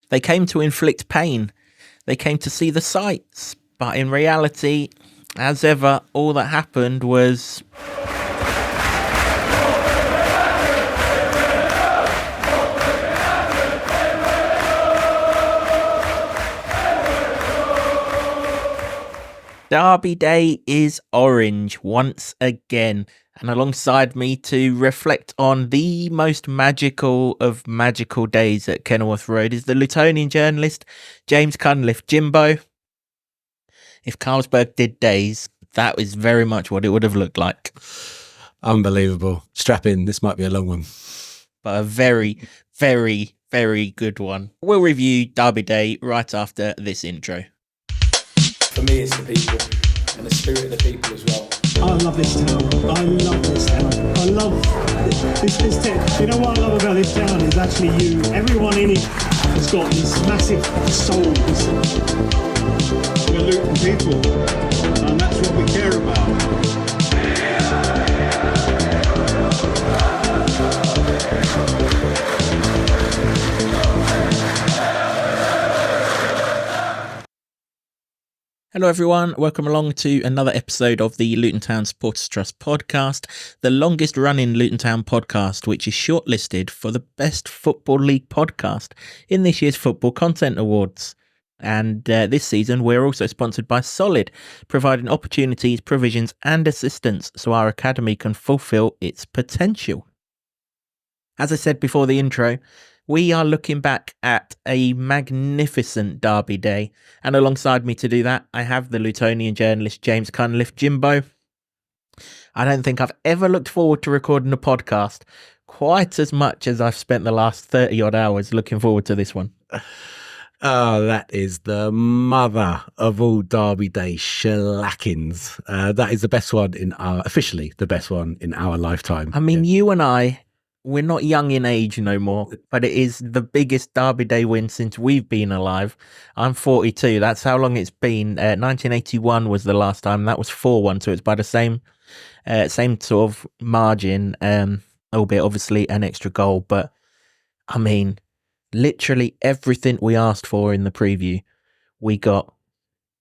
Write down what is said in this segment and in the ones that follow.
They came to inflict pain. They came to see the sights. But in reality, as ever, all that happened was... Derby Day is orange once again, and alongside me to reflect on the most magical of magical days at Kenilworth Road is the Lutonian journalist James Cunliffe. Jimbo, if Carlsberg did days, that is very much what it would have looked like. Unbelievable. Strap in, this might be a long one. But a very, very, very good one. We'll review Derby Day right after this intro. For me, it's the people and the spirit of the people as well. I love this town. I love this town. I love this town. You know what I love about this town is actually you. Everyone in it has got these massive souls. We're Luton people, and that's what we care about. Hello everyone, welcome along to another episode of the Luton Town Supporters Trust podcast, the longest running Luton Town podcast, which is shortlisted for the Best Football League podcast in this year's Football Content Awards. And this season we're also sponsored by Solid, providing opportunities, provisions and assistance so our academy can fulfil its potential. As I said before the intro, we are looking back at a magnificent Derby Day, and alongside me to do that, I have the Lutonian journalist James Cunliffe. Jimbo, I don't think I've ever looked forward to recording a podcast quite as much as I've spent the last 30 odd hours looking forward to this one. Oh, that is the mother of all Derby Day shellackings. That is the best one officially the best one in our lifetime. I mean, You and I, we're not young in age no more, but it is the biggest Derby Day win since we've been alive. I'm 42. That's how long it's been. 1981 was the last time. That was 4-1. So it's by the same sort of margin, albeit obviously an extra goal. But I mean, literally everything we asked for in the preview, we got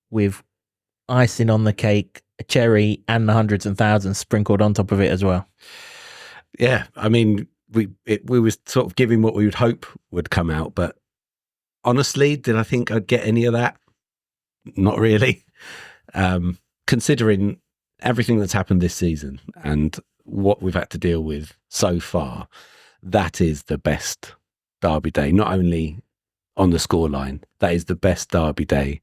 with icing on the cake, a cherry and the hundreds and thousands sprinkled on top of it as well. Yeah, I mean, we was sort of giving what we would hope would come out, but honestly, did I think I'd get any of that? Not really. Considering everything that's happened this season and what we've had to deal with so far, that is the best Derby Day, not only on the scoreline, that is the best Derby Day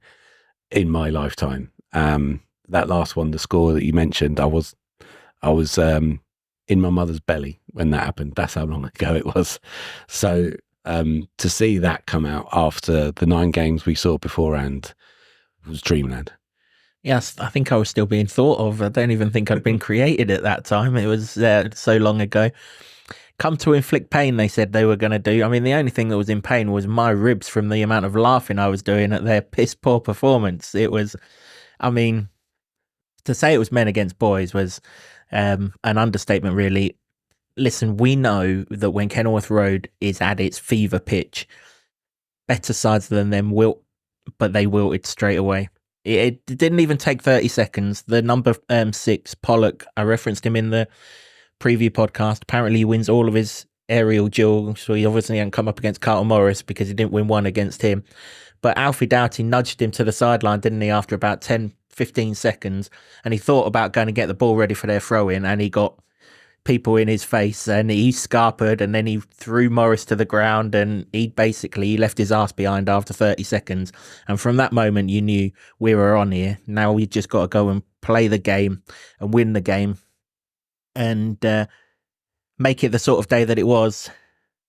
in my lifetime. That last one, the score that you mentioned, I was in my mother's belly when that happened. That's how long ago it was. So to see that come out after the 9 games we saw beforehand was dreamland. Yes, I think I was still being thought of. I don't even think I'd been created at that time. It was so long ago. Come to inflict pain, they said they were going to do. I mean, the only thing that was in pain was my ribs from the amount of laughing I was doing at their piss poor performance. It was, I mean, to say it was men against boys was an understatement, really. Listen, we know that when Kenilworth Road is at its fever pitch, better sides than them wilt, but they wilted straight away. It didn't even take 30 seconds. The number 6, Pollock, I referenced him in the preview podcast. Apparently he wins all of his aerial duels, so he obviously hadn't come up against Carlton Morris because he didn't win one against him. But Alfie Doughty nudged him to the sideline, didn't he, after about 10-15 seconds, and he thought about going to get the ball ready for their throw-in, and he got people in his face, and he scarpered, and then he threw Morris to the ground, and he left his ass behind after 30 seconds. And from that moment, you knew we were on here. Now we just got to go and play the game and win the game and make it the sort of day that it was.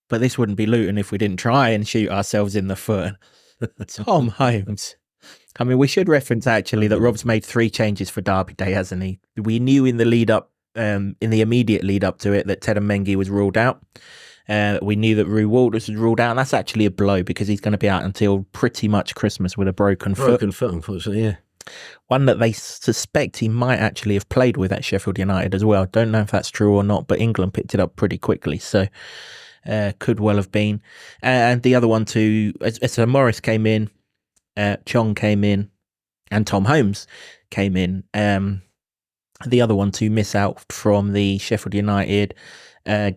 But this wouldn't be Luton if we didn't try and shoot ourselves in the foot. Tom Holmes. I mean, we should reference actually that Rob's made 3 changes for Derby Day, hasn't he? We knew in the immediate lead up to it that Ted and Mengi was ruled out. We knew that Rue Walters was ruled out, and that's actually a blow because he's going to be out until pretty much Christmas with a broken foot. Broken foot, unfortunately, yeah. One that they suspect he might actually have played with at Sheffield United as well. Don't know if that's true or not, but England picked it up pretty quickly. So could well have been. And the other one too, so Morris came in, Chong came in, and Tom Holmes came in. The other one to miss out from the Sheffield United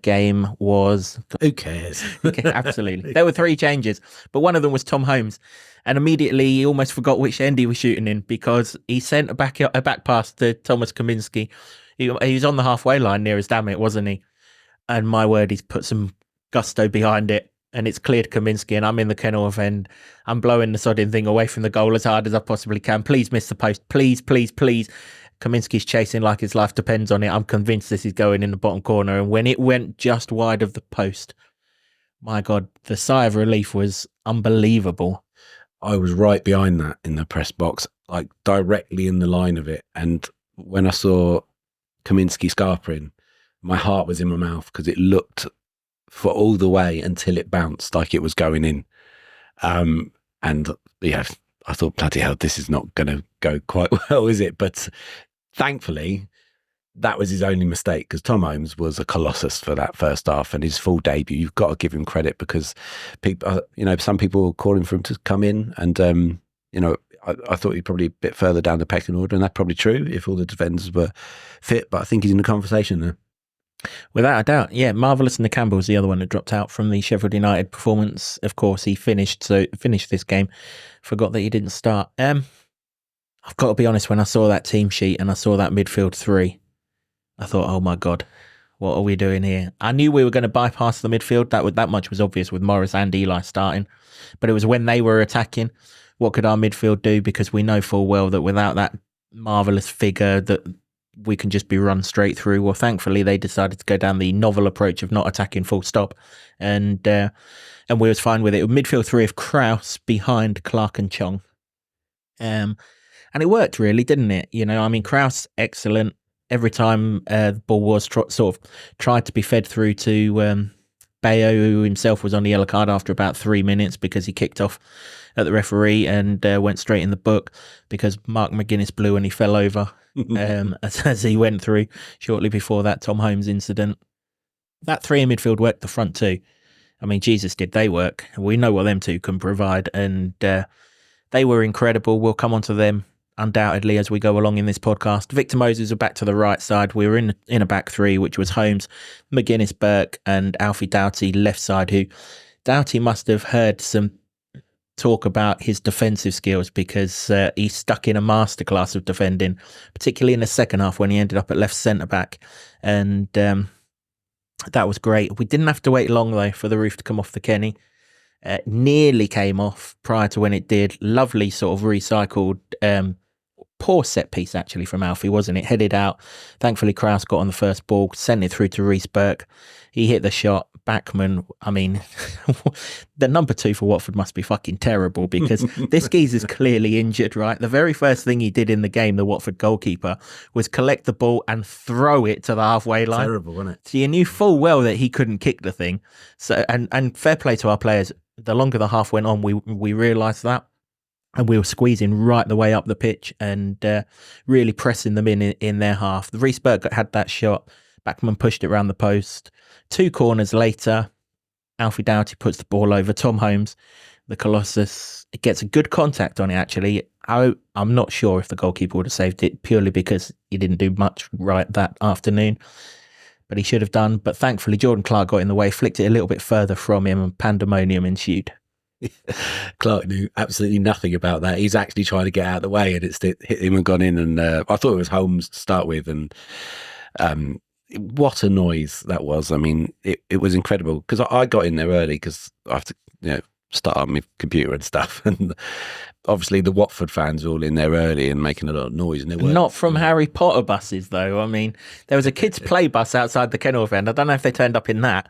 game was... Who cares? Okay, absolutely. There were 3 changes, but one of them was Tom Holmes. And immediately he almost forgot which end he was shooting in, because he sent a back pass to Thomas Kaminski. He was on the halfway line near as damn it, wasn't he? And my word, he's put some gusto behind it, and it's cleared Kaminski, and I'm in the Kenilworth end. I'm blowing the sodding thing away from the goal as hard as I possibly can. Please miss the post. Please, please, please. Kaminski's chasing like his life depends on it. I'm convinced this is going in the bottom corner. And when it went just wide of the post, my God, the sigh of relief was unbelievable. I was right behind that in the press box, like directly in the line of it. And when I saw Kaminski scarpering, my heart was in my mouth, because it looked for all the way until it bounced like it was going in. And yeah, I thought, bloody hell, this is not going to go quite well, is it? But thankfully, that was his only mistake, because Tom Holmes was a colossus for that first half, and his full debut. You've got to give him credit, because people, some people were calling for him to come in, and I thought he'd probably a bit further down the pecking order, and that's probably true if all the defenders were fit. But I think he's in the conversation there. Without a doubt, yeah. Marvellous and Campbell's the other one that dropped out from the Sheffield United performance. Of course, he finished this game. Forgot that he didn't start. I've got to be honest, when I saw that team sheet and I saw that midfield 3, I thought, oh my God, what are we doing here? I knew we were going to bypass the midfield. That much was obvious with Morris and Eli starting. But it was when they were attacking, what could our midfield do? Because we know full well that without that marvellous figure, that we can just be run straight through. Well, thankfully, they decided to go down the novel approach of not attacking full stop. And we was fine with it. Midfield 3 of Krause behind Clark and Chong. And it worked really, didn't it? Krause, excellent. Every time the ball was sort of tried to be fed through to Bayo, who himself was on the yellow card after about 3 minutes because he kicked off at the referee and went straight in the book because Mark McGuinness blew and he fell over as he went through shortly before that Tom Holmes incident. That 3 in midfield worked, the front 2. I mean, Jesus, did they work? We know what them 2 can provide, and they were incredible. We'll come on to them undoubtedly as we go along in this podcast. Victor Moses were back to the right side. We were in a back 3, which was Holmes, McGuinness, Burke, and Alfie Doughty left side, who Doughty must have heard some talk about his defensive skills, because he's stuck in a masterclass of defending, particularly in the second half when he ended up at left centre back, and that was great. We didn't have to wait long though for the roof to come off the Kenny. Nearly came off prior to when it did. Lovely sort of recycled, poor set piece actually from Alfie, wasn't it? Headed out. Thankfully Krause got on the first ball, sent it through to Reece Burke. He hit the shot. Backman, I mean, the number 2 for Watford must be fucking terrible, because this geezer's clearly injured, right? The very first thing he did in the game, the Watford goalkeeper, was collect the ball and throw it to the halfway line. Terrible, wasn't it? So you knew full well that he couldn't kick the thing. So and fair play to our players. The longer the half went on, we realised that. And we were squeezing right the way up the pitch and really pressing them in their half. The Reece Burke had that shot. Backman pushed it around the post. 2 corners later, Alfie Doughty puts the ball over Tom Holmes, the Colossus. It gets a good contact on it, actually. I'm not sure if the goalkeeper would have saved it, purely because he didn't do much right that afternoon. But he should have done. But thankfully, Jordan Clark got in the way, flicked it a little bit further from him, and pandemonium ensued. Clark knew absolutely nothing about that. He's actually trying to get out of the way, and it's hit him and gone in. And I thought it was Holmes to start with, and what a noise that was. I mean, it was incredible, because I got in there early because I have to start up my computer and stuff, and obviously the Watford fans were all in there early and making a lot of noise. And not from Harry Potter buses though. I mean, there was a kids play bus outside the Kenilworth end. I don't know if they turned up in that,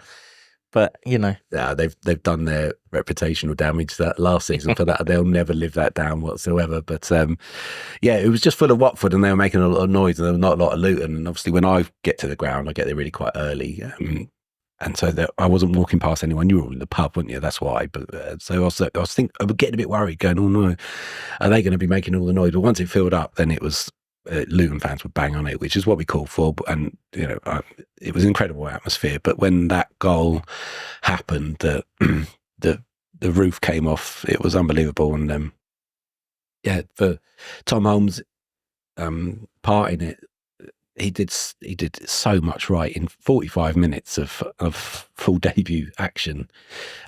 but yeah, they've done their reputational damage that last season for that. They'll never live that down whatsoever. But yeah, it was just full of Watford, and they were making a lot of noise, and there was not a lot of Luton. And obviously, when I get to the ground, I get there really quite early, and so I wasn't walking past anyone. You were all in the pub, weren't you? That's why. But so I was getting a bit worried, going, "Oh no, are they going to be making all the noise?" But once it filled up, then it was Luton fans would bang on it, which is what we called for. And it was incredible atmosphere. But when that goal happened, the roof came off. It was unbelievable. And for Tom Holmes' part in it, he did so much right in 45 minutes of full debut action.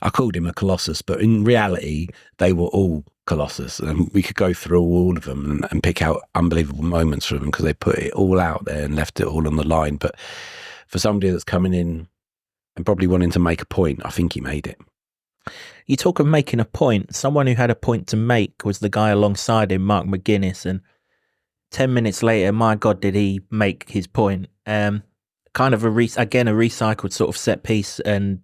I called him a colossus, but in reality, they were all colossus, and we could go through all of them and pick out unbelievable moments from them because they put it all out there and left it all on the line. But for somebody that's coming in and probably wanting to make a point, I think he made it. You talk of making a point. Someone who had a point to make was the guy alongside him, Mark McGuinness, and 10 minutes later, my God, did he make his point. Kind of a recycled sort of set piece, and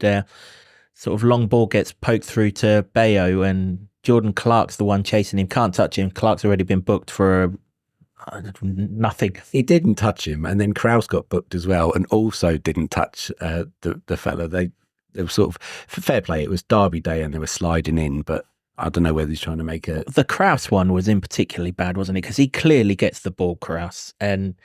sort of long ball gets poked through to Bayo, and Jordan Clark's the one chasing him. Can't touch him. Clark's already been booked for nothing. He didn't touch him, and then Kraus got booked as well, and also didn't touch the fella. They were sort of, fair play, it was Derby Day and they were sliding in, but I don't know whether he's trying to make a... The Kraus one was in particularly bad, wasn't it? Because he clearly gets the ball, Kraus, and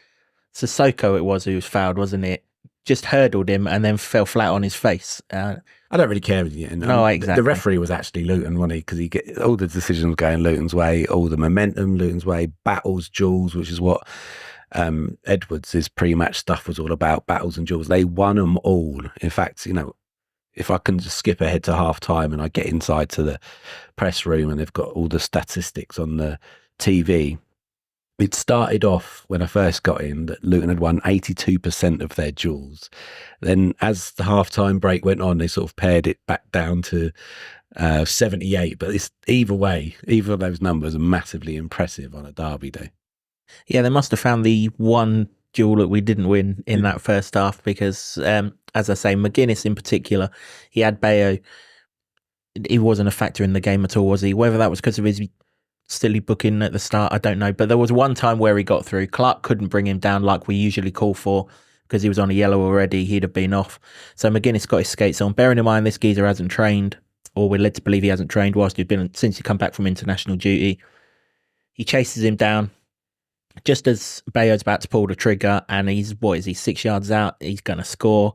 Sissoko it was who was fouled, wasn't it? Just hurdled him and then fell flat on his face. I don't really care. No, exactly. The referee was actually Luton, wasn't he? Because he get all the decisions going Luton's way, all the momentum Luton's way, battles, duels, which is what Edwards' pre-match stuff was all about, battles and duels. They won them all. In fact, if I can just skip ahead to half time and I get inside to the press room and they've got all the statistics on the TV, it started off when I first got in that Luton had won 82% of their duels. Then as the half-time break went on, they sort of pared it back down to 78. But it's either way, either of those numbers are massively impressive on a derby day. Yeah, they must have found the one duel that we didn't win in that first half because, as I say, McGuinness in particular, he had Bayo. He wasn't a factor in the game at all, was he? Whether that was because of his silly booking at the start, I don't know. But there was one time where he got through. Clark couldn't bring him down like we usually call for because he was on a yellow already. He'd have been off. So McGuinness got his skates on. Bearing in mind this geezer hasn't trained, or we're led to believe he hasn't trained since he come back from international duty. He chases him down. Just as Bayo's about to pull the trigger and he's 6 yards out, he's going to score.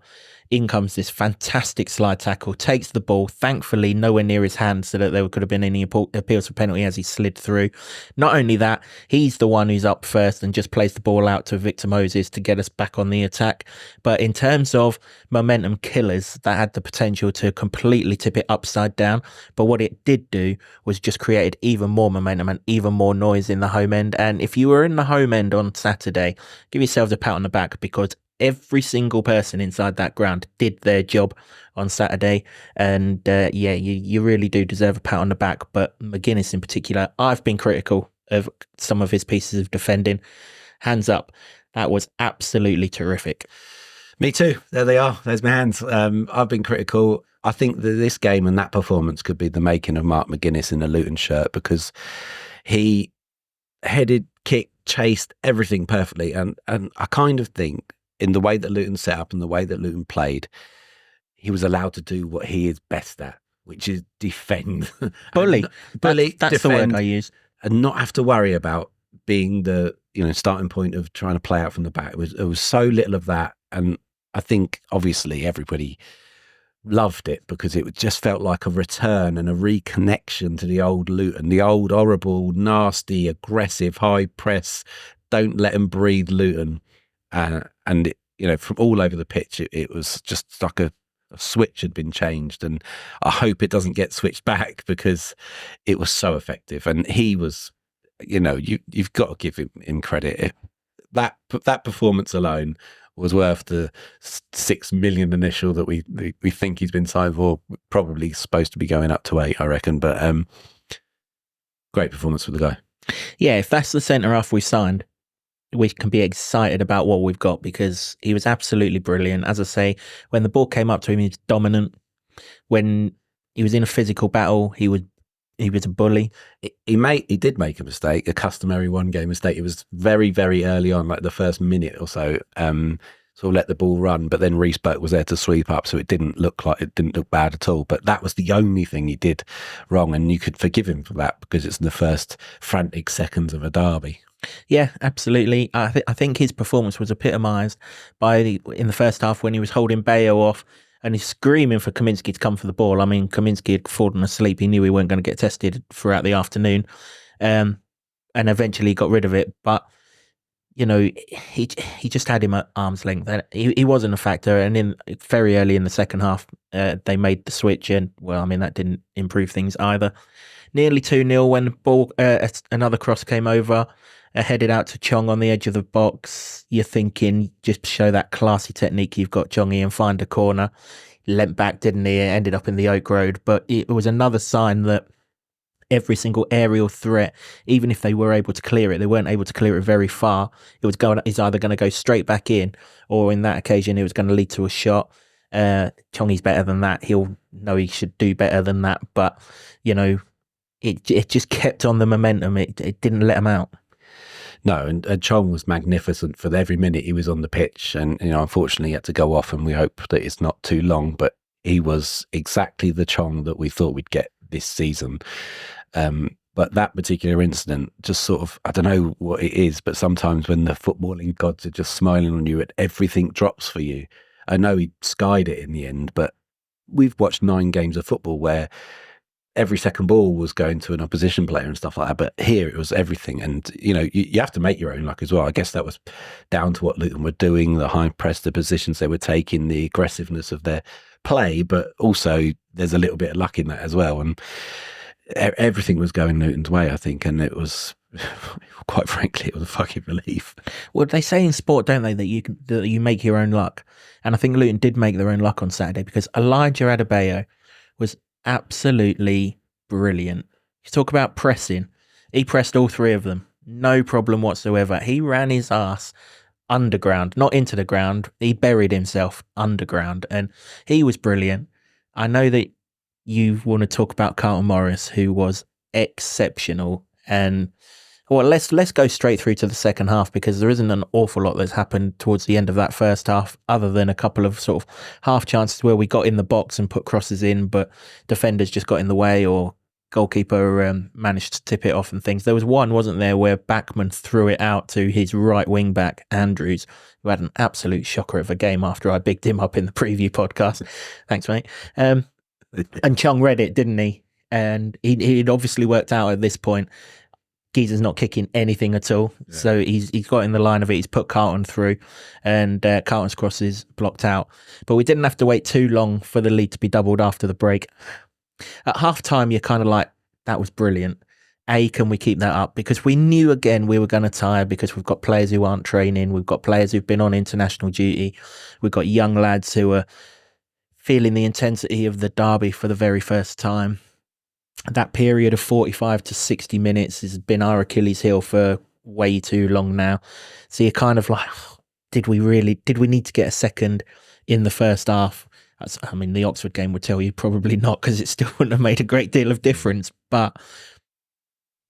In comes this fantastic slide tackle, takes the ball, thankfully nowhere near his hand so that there could have been any appeals for penalty as he slid through. Not only that, he's the one who's up first and just plays the ball out to Victor Moses to get us back on the attack. But in terms of momentum killers, that had the potential to completely tip it upside down. But what it did do was just created even more momentum and even more noise in the home end. And if you were in the home end on Saturday, give yourselves a pat on the back because every single person inside that ground did their job on Saturday. And you really do deserve a pat on the back. But McGuinness in particular, I've been critical of some of his pieces of defending. Hands up. That was absolutely terrific. Me too. There they are. There's my hands. I've been critical. I think that this game and that performance could be the making of Mark McGuinness in a Luton shirt because he headed, kicked, chased everything perfectly. And I kind of think in the way that Luton set up and the way that Luton played, he was allowed to do what he is best at, which is defend. Bully. That's defend, the word I use. And not have to worry about being the starting point of trying to play out from the back. It was so little of that. And I think obviously everybody loved it because it just felt like a return and a reconnection to the old Luton, the old horrible, nasty, aggressive, high press, don't let them breathe Luton. And from all over the pitch, it was just like a switch had been changed. And I hope it doesn't get switched back because it was so effective. And he was, you've got to give him credit. That performance alone was worth the 6 million initial that we think he's been signed for. Probably supposed to be going up to 8, I reckon. But great performance for the guy. Yeah, if that's the centre half we signed, we can be excited about what we've got because he was absolutely brilliant. As I say, when the ball came up to him, he was dominant. When he was in a physical battle, he was a bully. He did make a mistake, a customary one-game mistake. It was very, very early on, like the first minute or so, sort of let the ball run, but then Reece Burke was there to sweep up, so it didn't look bad at all. But that was the only thing he did wrong, and you could forgive him for that because it's in the first frantic seconds of a derby. Yeah, absolutely. I think his performance was epitomised in the first half when he was holding Bayo off and he's screaming for Kaminsky to come for the ball. I mean, Kaminsky had fallen asleep. He knew he weren't going to get tested throughout the afternoon, and eventually got rid of it. But you know, he just had him at arm's length. He wasn't a factor. And in very early in the second half, they made the switch, and well, I mean that didn't improve things either. Nearly 2-0 when the ball, another cross came over, headed out to Chong on the edge of the box. You're thinking, just show that classy technique you've got, Chongy, and find a corner. Lent back, didn't he? It ended up in the Oak Road, but it was another sign that every single aerial threat, even if they were able to clear it, they weren't able to clear it very far. It's either going to go straight back in, or in that occasion, it was going to lead to a shot. Chongy's better than that. He'll know he should do better than that, but you know, it just kept on the momentum. It didn't let him out. No, and Chong was magnificent for every minute he was on the pitch, and you know, unfortunately, he had to go off, and we hope that it's not too long. But he was exactly the Chong that we thought we'd get this season. But that particular incident, just sort of, I don't know what it is, but sometimes when the footballing gods are just smiling on you, everything drops for you. I know he skied it in the end, but we've watched 9 games of football where every second ball was going to an opposition player and stuff like that. But here it was everything. And, you know, you have to make your own luck as well. I guess that was down to what Luton were doing, the high press, the positions they were taking, the aggressiveness of their play. But also there's a little bit of luck in that as well. And everything was going Luton's way, I think. And it was, quite frankly, it was a fucking relief. Well, they say in sport, don't they, that you make your own luck. And I think Luton did make their own luck on Saturday, because Elijah Adebayo was absolutely brilliant. You talk about pressing. He pressed all 3 of them. No problem whatsoever. He ran his ass underground, not into the ground. He buried himself underground, and he was brilliant. I know that you want to talk about Carlton Morris, who was exceptional. And well, let's go straight through to the second half, because there isn't an awful lot that's happened towards the end of that first half, other than a couple of sort of half chances where we got in the box and put crosses in, but defenders just got in the way, or goalkeeper managed to tip it off and things. There was one, wasn't there, where Backman threw it out to his right wing back, Andrews, who had an absolute shocker of a game after I bigged him up in the preview podcast. Thanks, mate. And Chung read it, didn't he? And he'd obviously worked out at this point, Geezer's not kicking anything at all. Yeah. So he's got in the line of it. He's put Carlton through, and Carlton's cross is blocked out. But we didn't have to wait too long for the lead to be doubled after the break. At half time, you're kind of like, that was brilliant. Can we keep that up? Because we knew again we were going to tire, because we've got players who aren't training. We've got players who've been on international duty. We've got young lads who are feeling the intensity of the derby for the very first time. That period of 45 to 60 minutes has been our Achilles heel for way too long now. So you're kind of like, did we need to get a second in the first half? I mean, the Oxford game would tell you probably not, because it still wouldn't have made a great deal of difference. But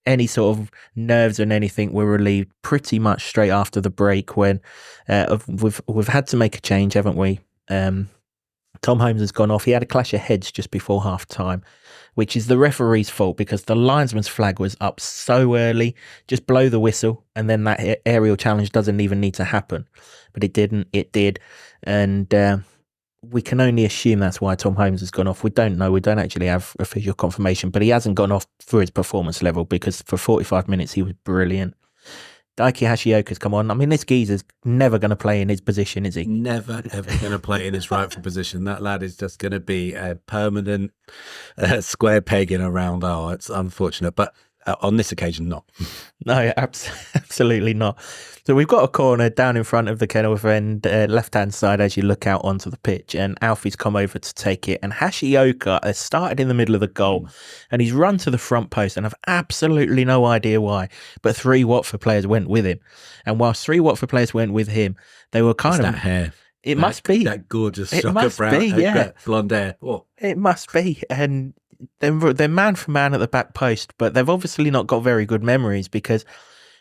any sort of nerves and anything were relieved pretty much straight after the break, when we've had to make a change, haven't we? Tom Holmes has gone off. He had a clash of heads just before half time, which is the referee's fault, because the linesman's flag was up so early. Just blow the whistle, and then that aerial challenge doesn't even need to happen. But it didn't. It did. And we can only assume that's why Tom Holmes has gone off. We don't know. We don't actually have official confirmation, but he hasn't gone off for his performance level, because for 45 minutes he was brilliant. Daiki Hashioka's come on. I mean, this geezer's never going to play in his position, is he? Never, ever going to play in his rightful position. That lad is just going to be a permanent square peg in a round hole. It's unfortunate, but on this occasion, not. No, absolutely not. So we've got a corner down in front of the Kenilworth end, left-hand side as you look out onto the pitch, and Alfie's come over to take it, and Hashioka has started in the middle of the goal, and he's run to the front post, and I've absolutely no idea why, but 3 Watford players went with him, and whilst 3 Watford players went with him, they were kind of... that hair. It must be. That gorgeous it shocker must brown, be, yeah. Blonde hair. Oh. It must be, and they're man for man at the back post, but they've obviously not got very good memories, because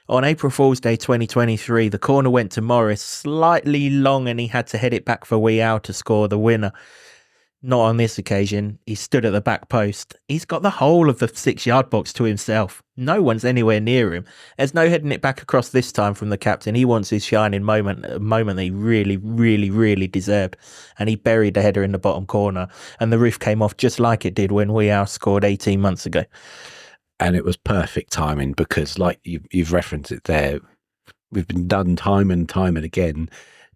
on April Fool's Day 2023, the corner went to Morris, slightly long, and he had to head it back for Weah to score the winner. Not on this occasion. He stood at the back post. He's got the whole of the 6-yard box to himself. No one's anywhere near him. There's no heading it back across this time from the captain. He wants his shining moment, a moment that he really, really, really deserved. And he buried the header in the bottom corner. And the roof came off just like it did when we outscored 18 months ago. And it was perfect timing because, like you've referenced it there, we've been done time and time and again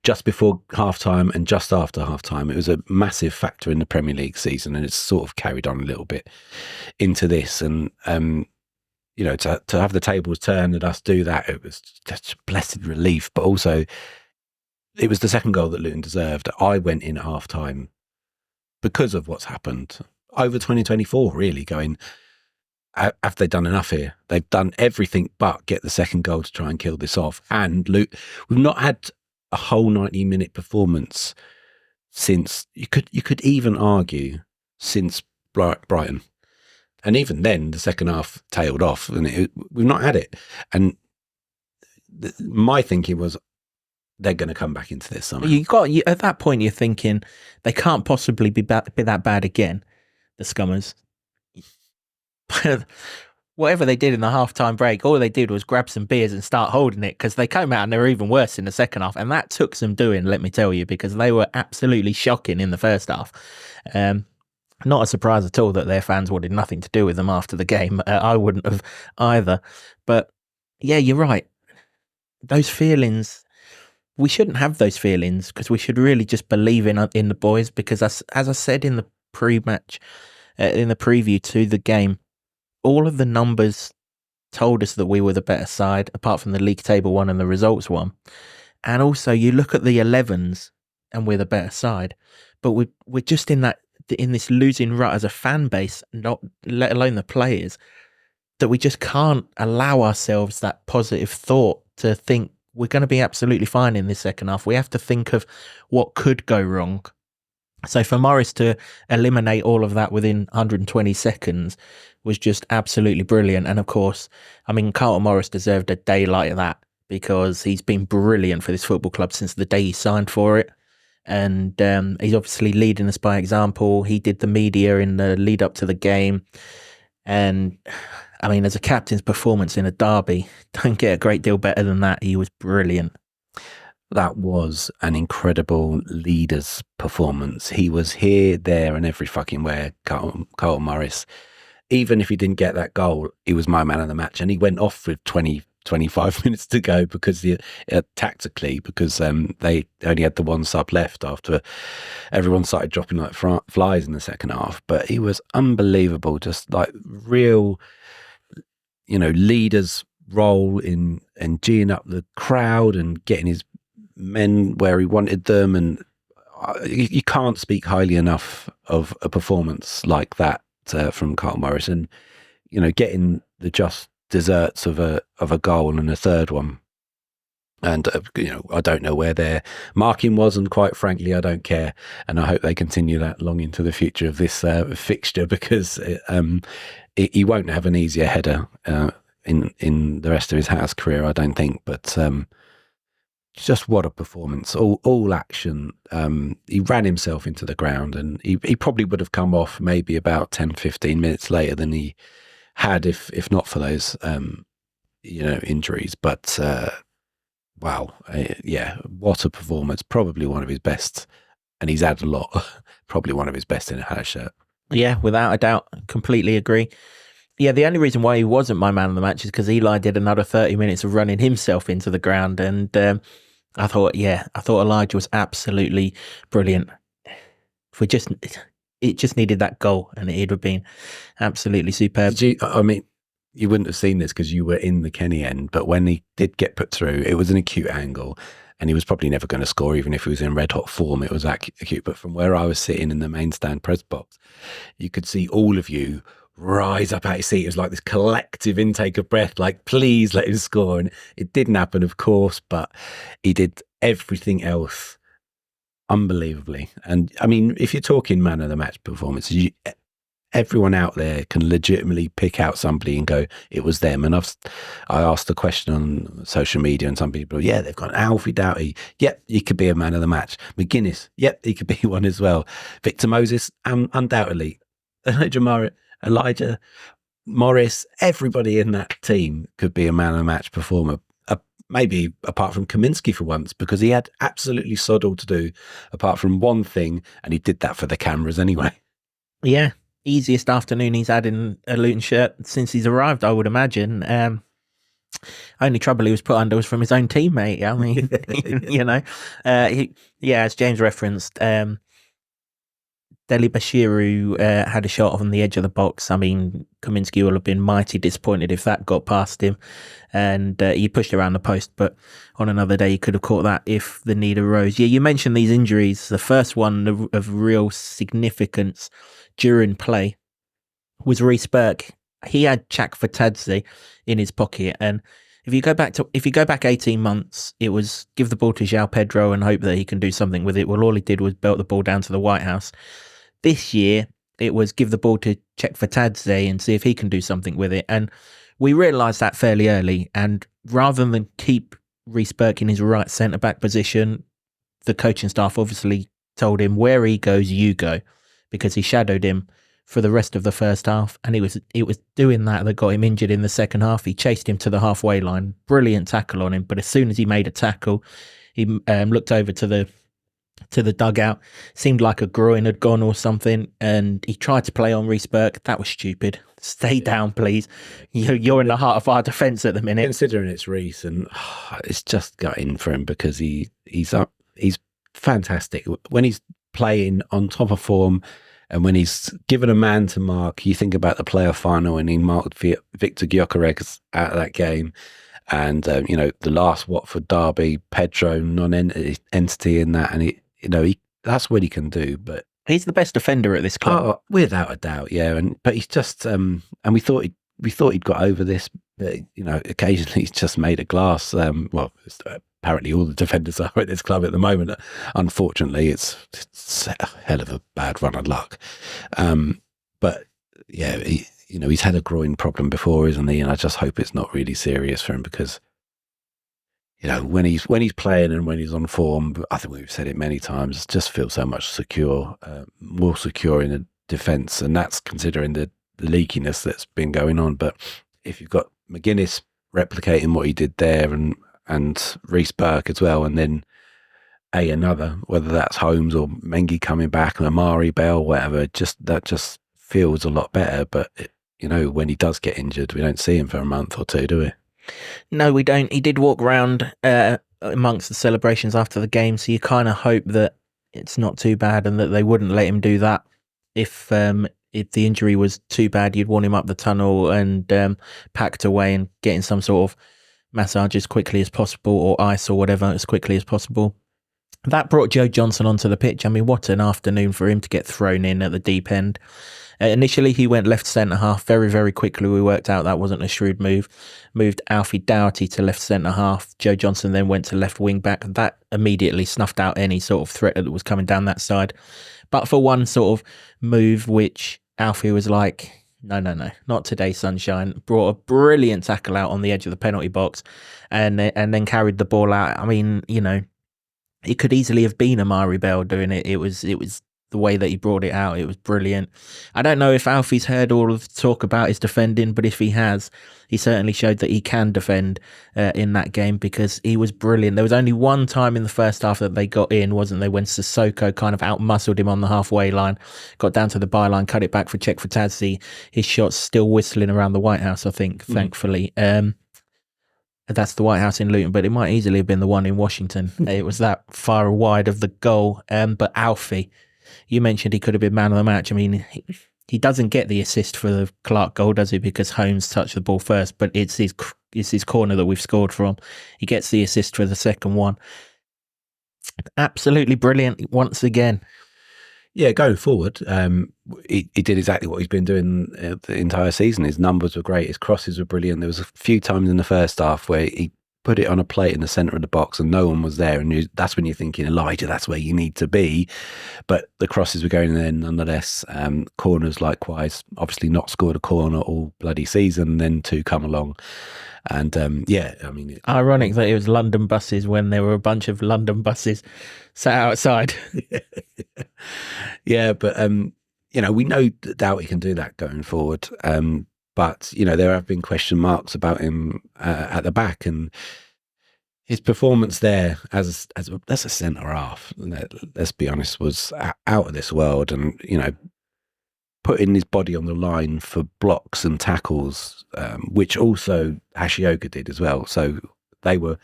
just before half-time and just after half-time. It was a massive factor in the Premier League season, and it's sort of carried on a little bit into this. And, you know, to have the tables turn and us do that, it was just a blessed relief. But also, it was the second goal that Luton deserved. I went in at half-time because of what's happened over 2024, really, going, have they done enough here? They've done everything but get the second goal to try and kill this off. And we've not had a whole 90-minute performance since, you could even argue, since Brighton. And even then, the second half tailed off, and we've not had it. And my thinking was, they're going to come back into this somehow. At that point, you're thinking, they can't possibly be that bad again, the Scummers. Whatever they did in the half-time break, all they did was grab some beers and start holding it, because they came out and they were even worse in the second half. And that took some doing, let me tell you, because they were absolutely shocking in the first half. Not a surprise at all that their fans wanted nothing to do with them after the game. I wouldn't have either. But yeah, you're right. Those feelings, we shouldn't have those feelings, because we should really just believe in the boys, because as I said in the pre-match, in the preview to the game, all of the numbers told us that we were the better side, apart from the league table one and the results one. And also, you look at the 11s, and we're the better side. But we're just in this losing rut as a fan base, not let alone the players, that we just can't allow ourselves that positive thought to think we're going to be absolutely fine in this second half. We have to think of what could go wrong. So for Morris to eliminate all of that within 120 seconds was just absolutely brilliant. And of course, I mean, Carlton Morris deserved a day like that, because he's been brilliant for this football club since the day he signed for it. And he's obviously leading us by example. He did the media in the lead up to the game. And I mean, as a captain's performance in a derby, don't get a great deal better than that. He was brilliant. That was an incredible leader's performance. He was here, there, and every fucking where, Carl Morris. Even if he didn't get that goal, he was my man of the match. And he went off with 25 minutes to go because tactically, because they only had the one sub left after everyone started dropping like flies in the second half. But he was unbelievable, just like real, you know, leader's role in geeing up the crowd and getting his men where he wanted them. And you can't speak highly enough of a performance like that from Carl Morris, and you know, getting the just desserts of a goal and a third one. And you know, I don't know where their marking was, and quite frankly, I don't care. And I hope they continue that long into the future of this fixture, because he won't have an easier header in the rest of his House career, I don't think. But just what a performance! All action. He ran himself into the ground, and he probably would have come off maybe about 10-15 minutes later than he had if not for those you know, injuries. But wow, yeah, what a performance! Probably one of his best, and he's had a lot. Probably one of his best in a Hatter shirt. Yeah, without a doubt, completely agree. Yeah, the only reason why he wasn't my man of the match is because Eli did another 30 minutes of running himself into the ground, and I thought Elijah was absolutely brilliant. It just needed that goal, and it would have been absolutely superb. I mean, you wouldn't have seen this because you were in the Kenny end, but when he did get put through, it was an acute angle, and he was probably never going to score, even if he was in red hot form. It was acute. But from where I was sitting in the main stand press box, you could see all of you rise up out of your seat. It was like this collective intake of breath, like, please let him score. And it didn't happen, of course, but he did everything else unbelievably. And I mean, if you're talking man of the match performances, everyone out there can legitimately pick out somebody and go, it was them. And I asked the question on social media, and some people, yeah, they've got Alfie Doughty. Yep, he could be a man of the match. McGuinness, yep, he could be one as well. Victor Moses, undoubtedly. Elijah Morris, everybody in that team could be a man of the match performer. Maybe apart from Kaminsky for once, because he had absolutely sod all to do apart from one thing, and he did that for the cameras anyway. Yeah, easiest afternoon he's had in a Luton shirt since he's arrived, I would imagine. Only trouble he was put under was from his own teammate. I mean, you know, as James referenced, Deli Bashiru had a shot on the edge of the box. I mean, Kaminsky will have been mighty disappointed if that got past him, and he pushed around the post, but on another day he could have caught that if the need arose. Yeah, you mentioned these injuries. The first one of real significance during play was Reece Burke. He had Chak Fatadze in his pocket, and if you go back 18 months, it was give the ball to João Pedro and hope that he can do something with it. Well, all he did was belt the ball down to the White House. This year, it was give the ball to Chak Fatadze and see if he can do something with it. And we realised that fairly early. And rather than keep Reece Burke in his right centre-back position, the coaching staff obviously told him, where he goes, you go, because he shadowed him for the rest of the first half. And it was doing that got him injured in the second half. He chased him to the halfway line. Brilliant tackle on him. But as soon as he made a tackle, he looked over to the dugout, seemed like a groin had gone or something, and he tried to play on Reece Burke. That was stupid. Stay down, please. You're in the heart of our defence at the minute. Considering it's Reece, and it's just gutting for him because he's fantastic when he's playing on top of form, and when he's given a man to mark. You think about the playoff final, and he marked Victor Gyökeres out of that game. And the last Watford derby, Pedro non-entity in that, and that's what he can do. But he's the best defender at this club, without a doubt. Yeah, but he's just and we thought he'd got over this, but occasionally he's just made of glass. Apparently all the defenders are at this club at the moment. Unfortunately, it's a hell of a bad run of luck. But yeah, he's had a groin problem before, isn't he? And I just hope it's not really serious for him, because when he's playing and when he's on form, I think we've said it many times, just feels so much more secure in the defence, and that's considering the leakiness that's been going on. But if you've got McGuinness replicating what he did there, and Reece Burke as well, and then another, whether that's Holmes or Mengi coming back, and Amari Bell, whatever, that just feels a lot better. But when he does get injured, we don't see him for a month or two, do we? No, we don't. He did walk around amongst the celebrations after the game, so you kind of hope that it's not too bad and that they wouldn't let him do that. If the injury was too bad, you'd want him up the tunnel and packed away and getting some sort of massage as quickly as possible, or ice or whatever as quickly as possible. That brought Joe Johnson onto the pitch. I mean, what an afternoon for him to get thrown in at the deep end. Initially, he went left centre-half. Very, very quickly, we worked out that wasn't a shrewd move. Moved Alfie Doughty to left centre-half. Joe Johnson then went to left wing-back. That immediately snuffed out any sort of threat that was coming down that side. But for one sort of move, which Alfie was like, no, not today, sunshine. Brought a brilliant tackle out on the edge of the penalty box, and then carried the ball out. I mean, it could easily have been Amari Bell doing it. It was the way that he brought it out. It was brilliant. I don't know if Alfie's heard all of the talk about his defending, but if he has, he certainly showed that he can defend in that game, because he was brilliant. There was only one time in the first half that they got in, wasn't there, when Sissoko kind of outmuscled him on the halfway line, got down to the byline, cut it back for Chak Fatadze. His shot's still whistling around the White House, I think, thankfully. That's the White House in Luton, but it might easily have been the one in Washington. It was that far wide of the goal. But Alfie, you mentioned he could have been man of the match. I mean, he doesn't get the assist for the Clark goal, does he? Because Holmes touched the ball first, but it's his corner that we've scored from. He gets the assist for the second one. Absolutely brilliant once again. Yeah, going forward, he did exactly what he's been doing the entire season. His numbers were great. His crosses were brilliant. There was a few times in the first half where he put it on a plate in the centre of the box and no one was there, and that's when you're thinking, Elijah, that's where you need to be. But the crosses were going in nonetheless. Corners likewise, obviously not scored a corner all bloody season, then 2 come along. And ironic that it was London buses when there were a bunch of London buses sat outside. Yeah, but we know that Doughty can do that going forward. But there have been question marks about him at the back, and his performance there as a centre half, let's be honest, was out of this world. And putting his body on the line for blocks and tackles, which also Hashioka did as well. So they were,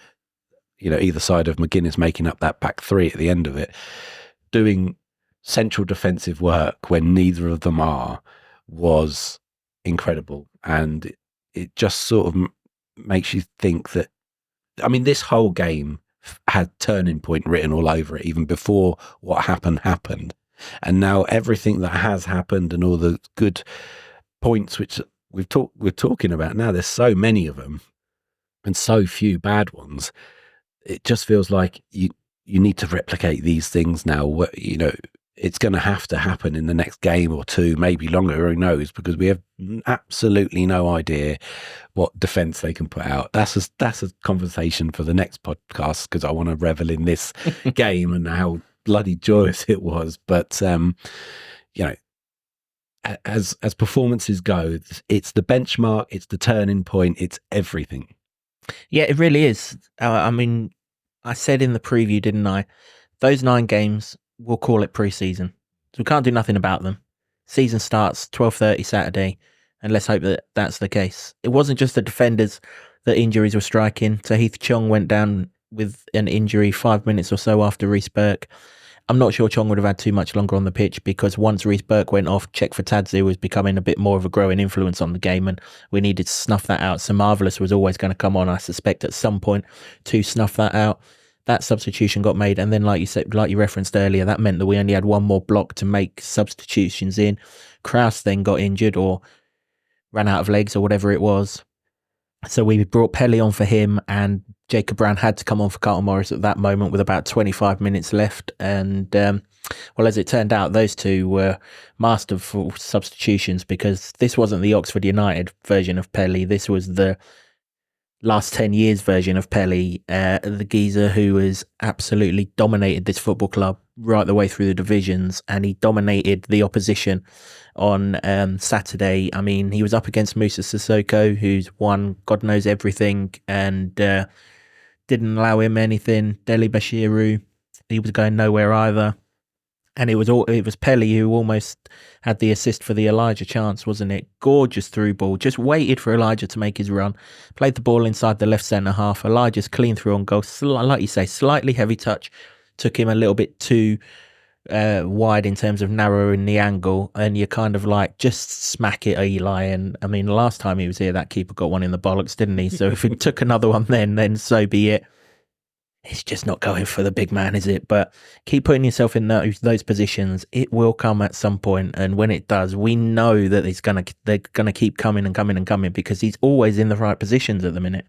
either side of McGuinness making up that back 3 at the end of it, doing central defensive work when neither of them are, was incredible. And it just sort of makes you think that, this whole game had turning point written all over it, even before what happened. And now everything that has happened and all the good points which we're talking about now, there's so many of them and so few bad ones. It just feels like you need to replicate these things now. It's going to have to happen in the next game or 2, maybe longer, who knows, because we have absolutely no idea what defence they can put out. That's a conversation for the next podcast, because I want to revel in this game and how bloody joyous it was. But as performances go, it's the benchmark, it's the turning point, it's everything. Yeah, it really is. I said in the preview, didn't I? Those 9 games, we'll call it pre-season. So we can't do nothing about them. Season starts 12:30 Saturday, and let's hope that that's the case. It wasn't just the defenders that injuries were striking. So Heath Chong went down with an injury 5 minutes or so after Reece Burke. I'm not sure Chong would have had too much longer on the pitch, because once Reece Burke went off, Czech Fatadze was becoming a bit more of a growing influence on the game, and we needed to snuff that out. So Marvellous was always going to come on, I suspect, at some point to snuff that out. That substitution got made, and then, like you said, like you referenced earlier, that meant that we only had one more block to make substitutions in. Kraus then got injured or ran out of legs or whatever it was. So we brought Pelly on for him, and Jacob Brown had to come on for Carlton Morris at that moment with about 25 minutes left. And, as it turned out, those 2 were masterful substitutions, because this wasn't the Oxford United version of Pelly. This was the last 10 years version of Pelly, the geezer who has absolutely dominated this football club right the way through the divisions, and he dominated the opposition on Saturday. He was up against Moussa Sissoko, who's won God knows everything, and didn't allow him anything. Deli Bashiru, he was going nowhere either. And it was Pelly who almost had the assist for the Elijah chance, wasn't it? Gorgeous through ball. Just waited for Elijah to make his run. Played the ball inside the left centre half. Elijah's clean through on goal. Like you say, slightly heavy touch. Took him a little bit too wide in terms of narrowing the angle. And you're kind of like, just smack it, Eli. And the last time he was here, that keeper got one in the bollocks, didn't he? So if he took another one then so be it. It's just not going for the big man, is it? But keep putting yourself in those positions. It will come at some point, and when it does, we know that they're gonna keep coming and coming and coming, because he's always in the right positions at the minute.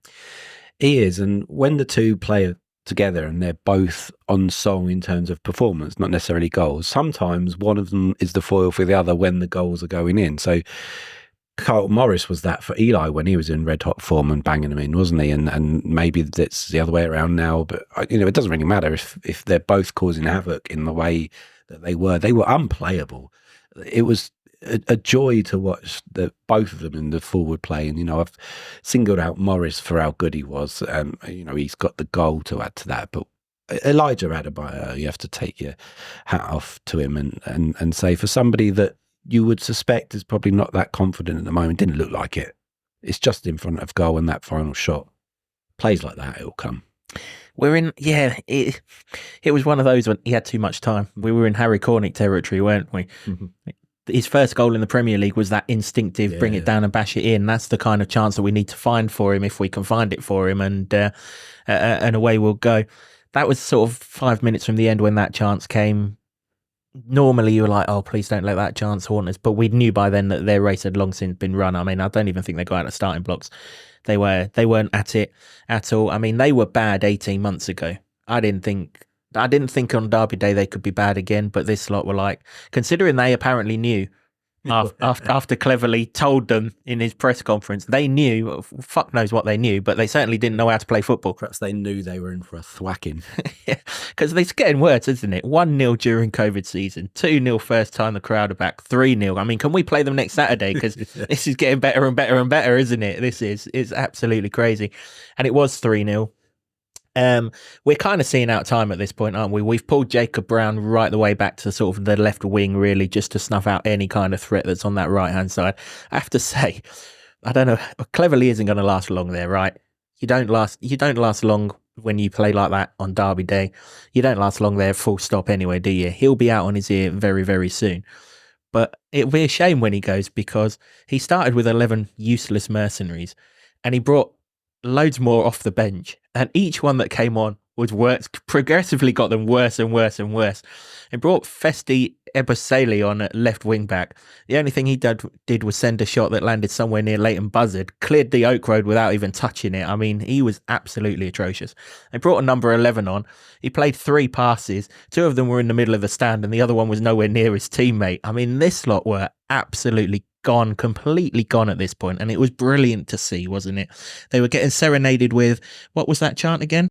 He is, and when the 2 play together and they're both on song in terms of performance, not necessarily goals, sometimes one of them is the foil for the other when the goals are going in. So Carlton Morris was that for Eli when he was in red hot form and banging them in, wasn't he? And maybe it's the other way around now, but it doesn't really matter if they're both causing havoc in the way that they were. They were unplayable. It was a joy to watch both of them in the forward play. And I've singled out Morris for how good he was. He's got the goal to add to that, but Elijah Adebayo, you have to take your hat off to him and say, for somebody that you would suspect is probably not that confident at the moment, didn't look like it. It's just in front of goal and that final shot. Plays like that, it'll come. It was one of those when he had too much time. We were in Harry Cornick territory, weren't we? Mm-hmm. His first goal in the Premier League was that instinctive, bring it down and bash it in. That's the kind of chance that we need to find for him, if we can find it for him, and away we'll go. That was sort of 5 minutes from the end when that chance came. normally you were like, oh, please don't let that chance haunt us. But we knew by then that their race had long since been run. I mean, I don't even think they got out of starting blocks. They weren't at it at all. I mean, they were bad 18 months ago. I didn't think on Derby Day they could be bad again, but this lot were like, considering they apparently knew after Cleverly told them in his press conference, they knew, fuck knows what they knew, but they certainly didn't know how to play football. Perhaps they knew they were in for a thwacking. Yeah, because it's getting worse, isn't it? 1-0 during COVID season, 2-0 first time the crowd are back, 3-0. I mean, can we play them next Saturday? Because this is getting better and better and better, isn't it? It's absolutely crazy. And it was 3-0. We're kind of seeing out time at this point, aren't we? We've pulled Jacob Brown right the way back to sort of the left wing, really, just to snuff out any kind of threat that's on that right hand side. I have to say, I don't know, Cleverly isn't going to last long there, right? You don't last long when you play like that on Derby Day. You don't last long there, full stop anyway, do you? He'll be out on his ear very, very soon. But it'll be a shame when he goes, because he started with 11 useless mercenaries and he brought loads more off the bench, and each one that came on was worse, progressively got them worse and worse and worse. It brought Festi Ebosele on at left wing back. The only thing he did was send a shot that landed somewhere near Leighton Buzzard, cleared the Oak Road without even touching it. I mean, he was absolutely atrocious. They brought a number 11 on. He played 3 passes. 2 of them were in the middle of the stand and the other one was nowhere near his teammate. I mean, this lot were absolutely gone, completely gone at this point, and it was brilliant to see, wasn't it? They were getting serenaded with, what was that chant again?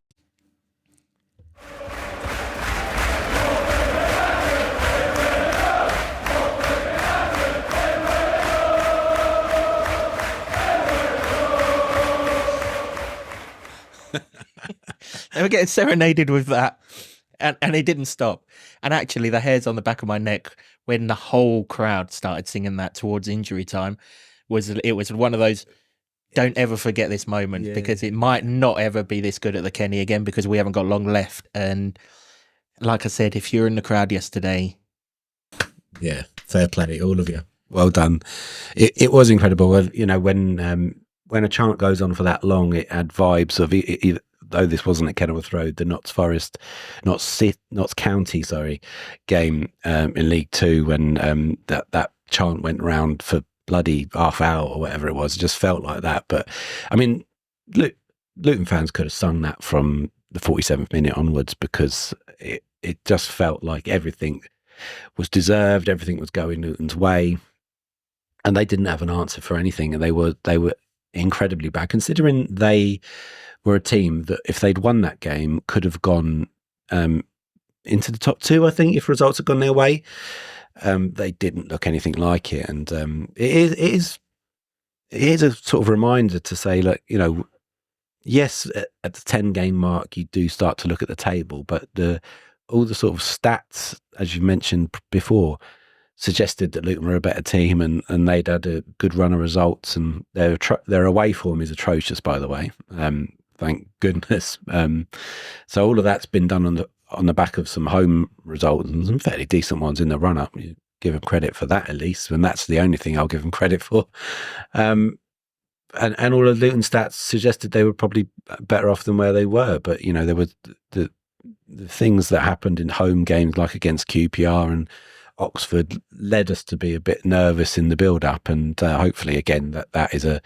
They were getting serenaded with that, and it didn't stop. And actually, the hairs on the back of my neck when the whole crowd started singing that towards injury time was one of those, don't ever forget this moment, because it might not ever be this good at the Kenny again, because we haven't got long left. And like I said, if you're in the crowd yesterday, yeah, fair play, all of you. Well done. It was incredible. Well, you know, when a chant goes on for that long, it had vibes of either, though this wasn't at Kenilworth Road, the Notts County game in League Two, when that chant went round for bloody half hour or whatever it was. It just felt like that. But I mean, Luton fans could have sung that from the 47th minute onwards, because it just felt like everything was deserved, everything was going Luton's way, and they didn't have an answer for anything, and they were incredibly bad, considering they were a team that, if they'd won that game, could have gone into the top 2, I think, if results had gone their way. They didn't look anything like it, and it is a sort of reminder to say, look, you know, yes, at the 10-game mark, you do start to look at the table, but all the sort of stats, as you mentioned before, suggested that Luton were a better team, and they'd had a good run of results, and their away form is atrocious, by the way. Thank goodness. So all of that's been done on the back of some home results, and some fairly decent ones in the run up. You give them credit for that, at least, and that's the only thing I'll give them credit for. And all of Luton stats suggested they were probably better off than where they were, but you know, there was the things that happened in home games, like against QPR and Oxford, led us to be a bit nervous in the build-up, and hopefully, again, that is a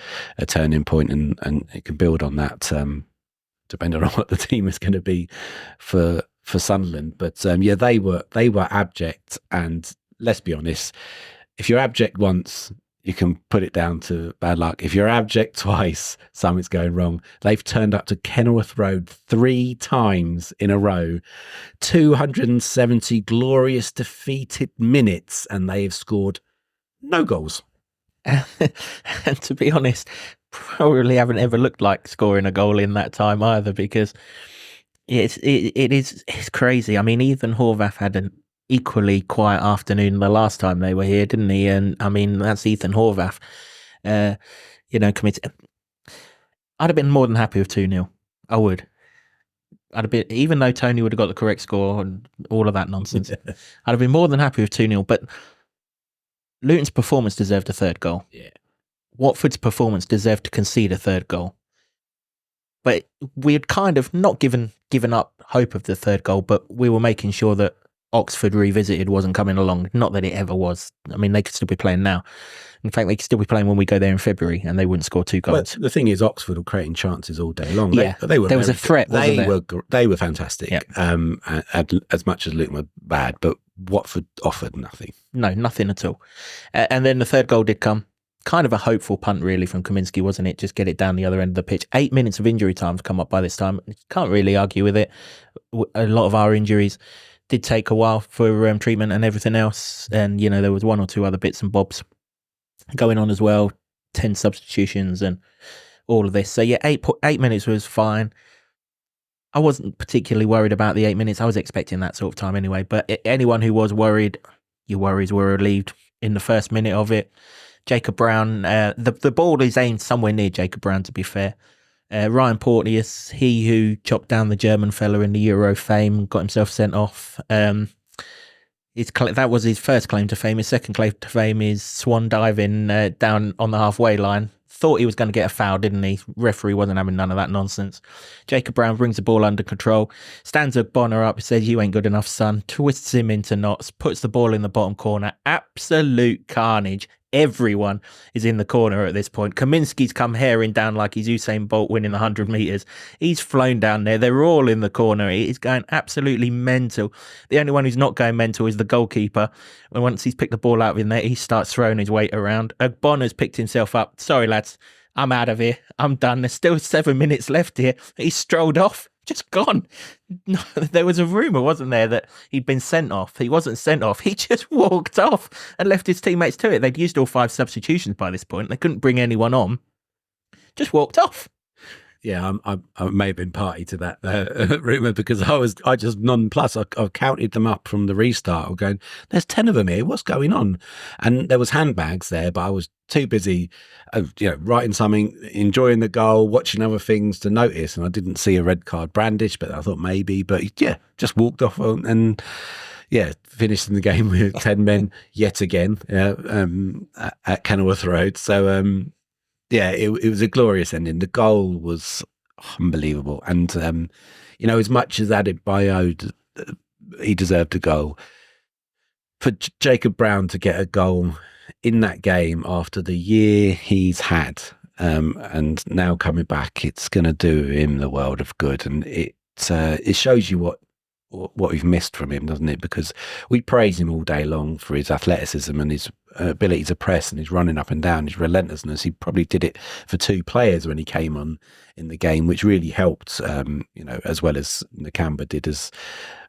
turning point, and it can build on that, depending on what the team is going to be for Sunderland. But yeah, they were abject, and let's be honest, if you're abject once, you can put it down to bad luck. If you're abject twice, something's going wrong. They've turned up to Kenilworth Road 3 times in a row, 270 glorious defeated minutes, and they have scored no goals. And to be honest, probably haven't ever looked like scoring a goal in that time either, because it's crazy. I mean, Ethan Horvath had an equally quiet afternoon the last time they were here, didn't he? And I mean, that's Ethan Horvath. Committed. I'd have been more than happy with 2-0. I would. I'd have been, even though Tony would have got the correct score and all of that nonsense, I'd have been more than happy with 2-0. But Luton's performance deserved a third goal. Yeah. Watford's performance deserved to concede a third goal. But we had kind of not given up hope of the third goal, but we were making sure that Oxford Revisited wasn't coming along. Not that it ever was. I mean, they could still be playing now. In fact, they could still be playing when we go there in February, and they wouldn't score 2 goals. But the thing is, Oxford were creating chances all day long. Yeah, they were. There was a threat, wasn't there? They were fantastic. Yeah. As much as Luton were bad, but Watford offered nothing. No, nothing at all. And then the third goal did come. Kind of a hopeful punt, really, from Kaminski, wasn't it? Just get it down the other end of the pitch. 8 minutes of injury time to come up by this time. Can't really argue with it. A lot of our injuries did take a while for treatment and everything else. And, you know, there was 1 or 2 other bits and bobs going on as well. 10 substitutions and all of this. So, yeah, 8 minutes was fine. I wasn't particularly worried about the 8 minutes. I was expecting that sort of time anyway. But anyone who was worried, your worries were relieved in the first minute of it. Jacob Brown, the ball is aimed somewhere near Jacob Brown, to be fair. Ryan Porteous, he who chopped down the German fella in the Euro fame, got himself sent off. That was his first claim to fame. His second claim to fame is swan diving down on the halfway line. Thought he was going to get a foul, didn't he? Referee wasn't having none of that nonsense. Jacob Brown brings the ball under control, stands a Bonner up, says, "You ain't good enough, son," twists him into knots, puts the ball in the bottom corner. Absolute carnage. Everyone is in the corner at this point. Kaminski's come herring down like he's Usain Bolt winning the 100 metres. He's flown down there. They're all in the corner. He's going absolutely mental. The only one who's not going mental is the goalkeeper. And once he's picked the ball out in there, he starts throwing his weight around. Bonner's picked himself up. "Sorry, lads, I'm out of here. I'm done. There's still 7 minutes left here." He strolled off. Just gone. No, there was a rumour, wasn't there, that he'd been sent off. He wasn't sent off. He just walked off and left his teammates to it. They'd used all 5 substitutions by this point. They couldn't bring anyone on. Just walked off. Yeah, I may have been party to that rumour because I just nonplussed. I counted them up from the restart. I'm going, there's 10 of them here. What's going on? And there was handbags there, but I was too busy, writing something, enjoying the goal, watching other things to notice. And I didn't see a red card brandished, but I thought maybe. But yeah, just walked off and finished in the game with 10 men yet again at Kenilworth Road. So. It was a glorious ending. The goal was unbelievable. And, as much as Adebayo, he deserved a goal. For Jacob Brown to get a goal in that game after the year he's had, and now coming back, it's going to do him the world of good. And it shows you what we've missed from him, doesn't it? Because we praise him all day long for his athleticism and his ability to press and his running up and down, his relentlessness. He probably did it for 2 players when he came on in the game, which really helped, as well as Nakamba did. As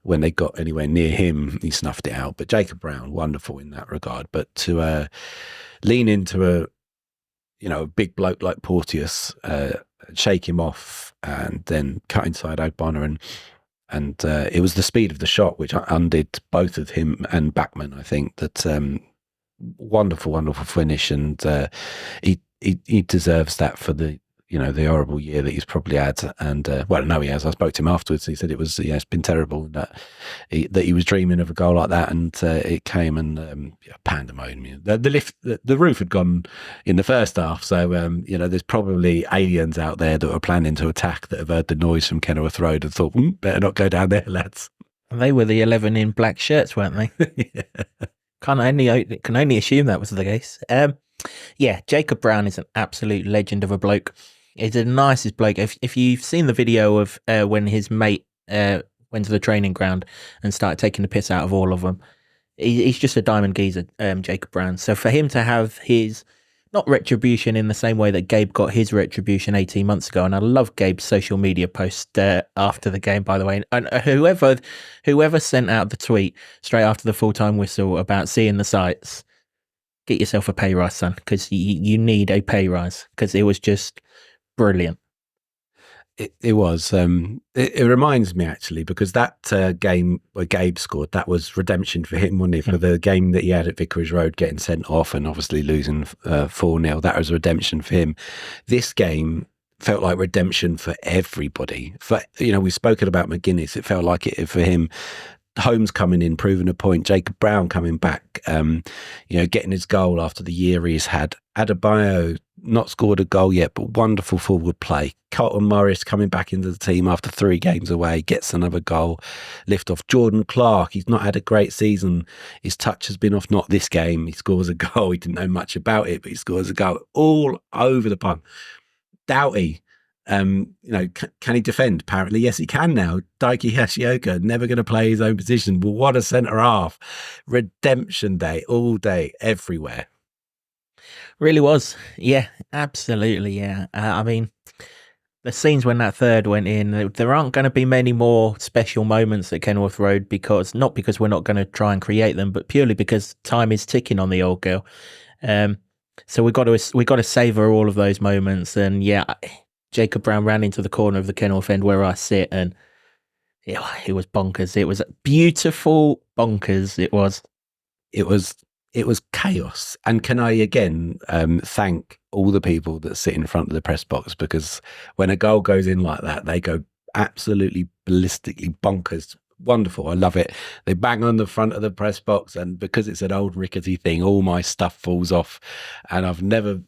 when they got anywhere near him, he snuffed it out. But Jacob Brown, wonderful in that regard. But to lean into a big bloke like Porteous, shake him off and then cut inside O'Connor and it was the speed of the shot which undid both of him and Backman. I think that wonderful finish, and he deserves that for the the horrible year that he's probably had. And he has. I spoke to him afterwards. He said it's been terrible that he was dreaming of a goal like that, and it came and pandemonium. The roof had gone in the first half, so there's probably aliens out there that were planning to attack that have heard the noise from Kenilworth Road and thought, better not go down there, lads. They were the 11 in black shirts, weren't they? Yeah. Can only assume that was the case. Jacob Brown is an absolute legend of a bloke. He's the nicest bloke. If you've seen the video of when his mate went to the training ground and started taking the piss out of all of them, he's just a diamond geezer, Jacob Brown. So for him to have his, not retribution in the same way that Gabe got his retribution 18 months ago, and I love Gabe's social media post after the game, by the way, and whoever sent out the tweet straight after the full-time whistle about seeing the sights, get yourself a pay rise, son, because you need a pay rise, because it was just brilliant. It was. It reminds me actually, because that game where Gabe scored, that was redemption for him, wasn't it? For the game that he had at Vicarage Road, getting sent off and obviously losing 4-0, that was redemption for him. This game felt like redemption for everybody. We've spoken about McGuinness. It felt like it for him. Holmes coming in, proving a point. Jacob Brown coming back, getting his goal after the year he's had. Adebayo not scored a goal yet, but wonderful forward play. Carlton Morris coming back into the team after 3 games away, gets another goal, lift off. Jordan Clark, he's not had a great season. His touch has been off, not this game. He scores a goal. He didn't know much about it, but he scores a goal all over the park. Doughty, can he defend? Apparently, yes, he can now. Daiki Hashioka, never going to play his own position. But what a centre half. Redemption day, all day, everywhere. Really was. Yeah, absolutely. Yeah. I mean, the scenes when that third went in, there aren't going to be many more special moments at Kenilworth Road, not because we're not going to try and create them, but purely because time is ticking on the old girl. So we got to savour all of those moments. And yeah, Jacob Brown ran into the corner of the Kenilworth end where I sit, and it was bonkers. It was beautiful bonkers. It was chaos. And can I again thank all the people that sit in front of the press box, because when a goal goes in like that, they go absolutely ballistically bonkers. Wonderful. I love it. They bang on the front of the press box, and because it's an old rickety thing, all my stuff falls off. And I've never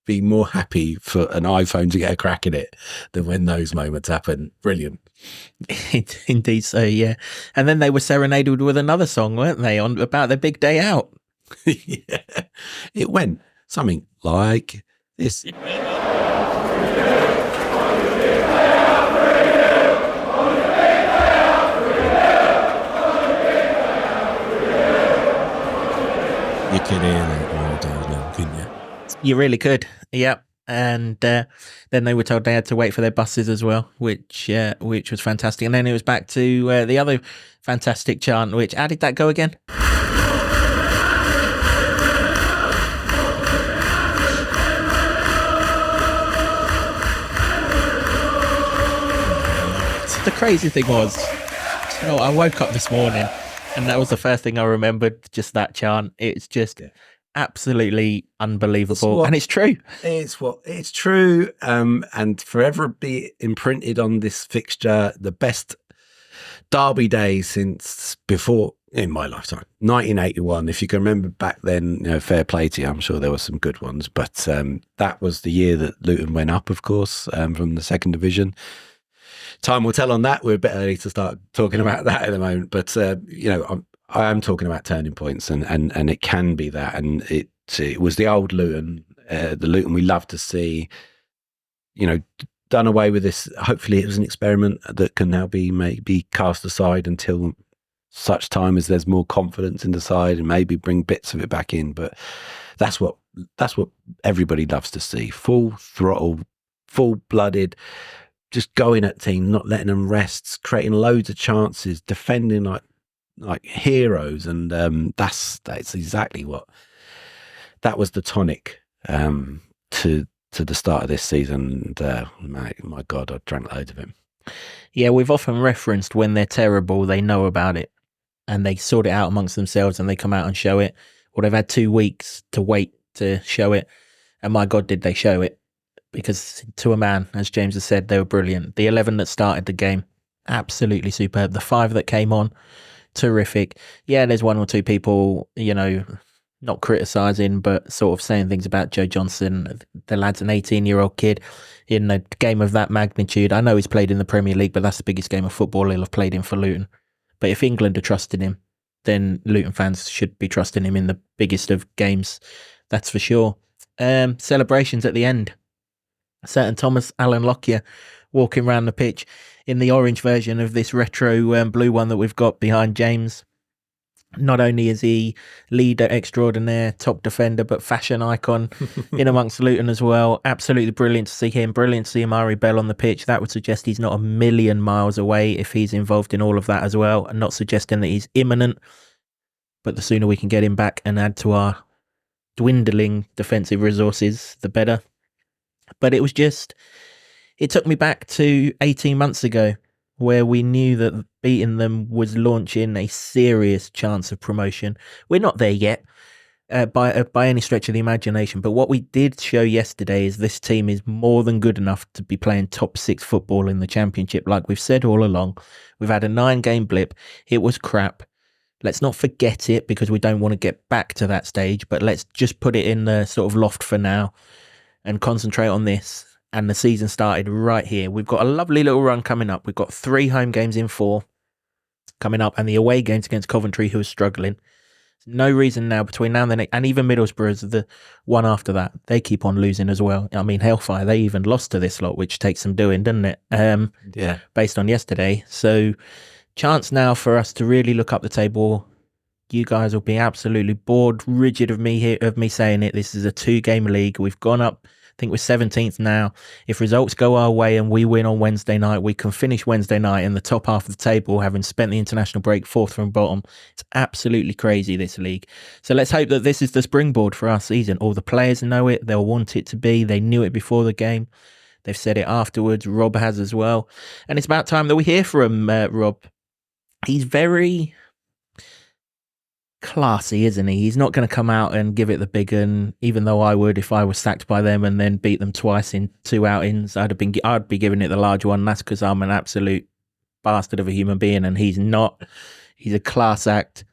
be more happy for an iPhone to get a crack in it than when those moments happen. Brilliant. Indeed so, yeah. And then they were serenaded with another song, weren't they, on about their big day out? Yeah. It went something like this. You could hear that all day long, couldn't you? You really could, yep. And then they were told they had to wait for their buses as well, which was fantastic. And then it was back to the other fantastic chant, which, how did that go again? The crazy thing was, I woke up this morning and that was the first thing I remembered, just that chant. It's just absolutely unbelievable. And it's true. It's true. And forever be imprinted on this fixture, the best derby day since before, in my lifetime, 1981. If you can remember back then, fair play to you. I'm sure there were some good ones, but that was the year that Luton went up, of course, from the second division. Time will tell on that. We're a bit early to start talking about that at the moment, but I am talking about turning points, and it can be that. And it was the old Luton, the Luton we love to see, done away with this. Hopefully it was an experiment that can now be maybe cast aside until such time as there's more confidence in the side, and maybe bring bits of it back in. But that's what everybody loves to see. Full throttle, full-blooded, just going at teams, not letting them rest, creating loads of chances, defending like heroes. And that's exactly what that was, the tonic to the start of this season. And my God, I drank loads of him. Yeah, we've often referenced when they're terrible, they know about it and they sort it out amongst themselves and they come out and show it. Or they've had 2 weeks to wait to show it. And my God, did they show it. Because to a man, as James has said, they were brilliant. The 11 that started the game, absolutely superb. The 5 that came on, terrific. Yeah, there's 1 or 2 people, not criticising, but sort of saying things about Joe Johnson. The lad's an 18-year-old kid in a game of that magnitude. I know he's played in the Premier League, but that's the biggest game of football he'll have played in for Luton. But if England are trusting him, then Luton fans should be trusting him in the biggest of games. That's for sure. Celebrations at the end. Certain Thomas Allen Lockyer walking around the pitch in the orange version of this retro blue one that we've got behind James. Not only is he leader extraordinaire, top defender, but fashion icon in amongst Luton as well. Absolutely brilliant to see him. Brilliant to see Amari Bell on the pitch. That would suggest he's not a million miles away if he's involved in all of that as well. And not suggesting that he's imminent, but the sooner we can get him back and add to our dwindling defensive resources, the better. But it took me back to 18 months ago, where we knew that beating them was launching a serious chance of promotion. We're not there yet by any stretch of the imagination, but what we did show yesterday is this team is more than good enough to be playing top 6 football in the Championship. Like we've said all along, we've had a 9-game blip. It was crap. let's not forget it because we don't want to get back to that stage, but let's just put it in the sort of loft for now and concentrate on this. And the season started right here. We've got a lovely little run coming up. We've got 3 home games in 4 coming up, and the away games against Coventry, who are struggling. No reason now between now and then, and even Middlesbrough's the one after that. They keep on losing as well. I mean, Hellfire, they even lost to this lot, which takes some doing, doesn't it? Yeah. Based on yesterday. So, chance now for us to really look up the table. You guys will be absolutely bored, rigid of me saying it. This is a 2-game league. We've gone up. I think we're 17th now. If results go our way and we win on Wednesday night, we can finish Wednesday night in the top half of the table, having spent the international break 4th from bottom. It's absolutely crazy, this league. So let's hope that this is the springboard for our season. All the players know it. They'll want it to be. They knew it before the game. They've said it afterwards. Rob has as well. And it's about time that we hear from Rob. He's very classy, isn't he? He's not going to come out and give it the big un, even though I would if I was sacked by them and then beat them twice in 2 outings. I'd be giving it the large one. That's because I'm an absolute bastard of a human being, and he's not. He's a class act,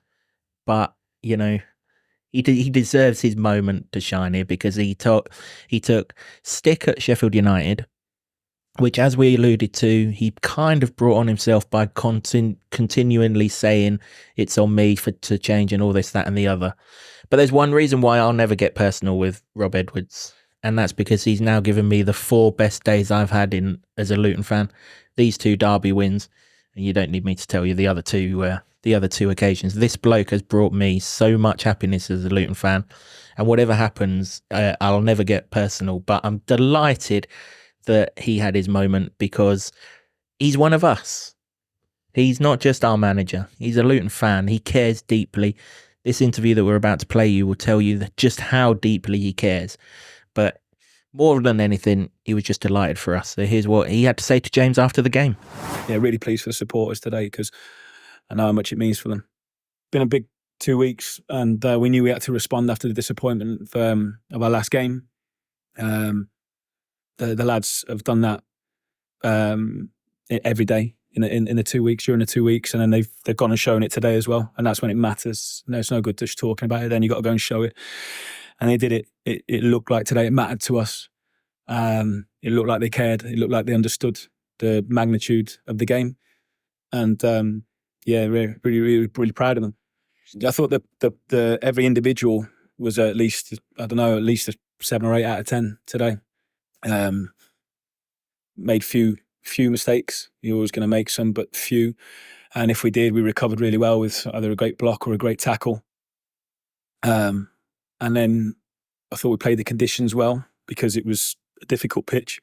but you know, he deserves his moment to shine here because he took stick at Sheffield United, which, as we alluded to, he kind of brought on himself by continually saying it's on me to change and all this, that and the other. But there's one reason why I'll never get personal with Rob Edwards, and that's because he's now given me the 4 best days I've had as a Luton fan. These 2 derby wins, and you don't need me to tell you the other two occasions. This bloke has brought me so much happiness as a Luton fan, and whatever happens, I'll never get personal, but I'm delighted that he had his moment because he's one of us. He's not just our manager. He's a Luton fan. He cares deeply. This interview that we're about to play you will tell you just how deeply he cares. But more than anything, he was just delighted for us. So here's what he had to say to James after the game. Yeah, really pleased for the supporters today because I know how much it means for them. Been a big 2 weeks, and we knew we had to respond after the disappointment of our last game. The lads have done that every day in the 2 weeks, during the 2 weeks, and then they've gone and shown it today as well, and that's when it matters. No, it's no good just talking about it. Then you got to go and show it, and they did it. It looked like today it mattered to us. It looked like they cared. It looked like they understood the magnitude of the game, and really proud of them. I thought that the every individual was at least a 7 or 8 out of 10 today. Made few mistakes. You're always going to make some, but few. And if we did, we recovered really well with either a great block or a great tackle. And then I thought we played the conditions well because it was a difficult pitch.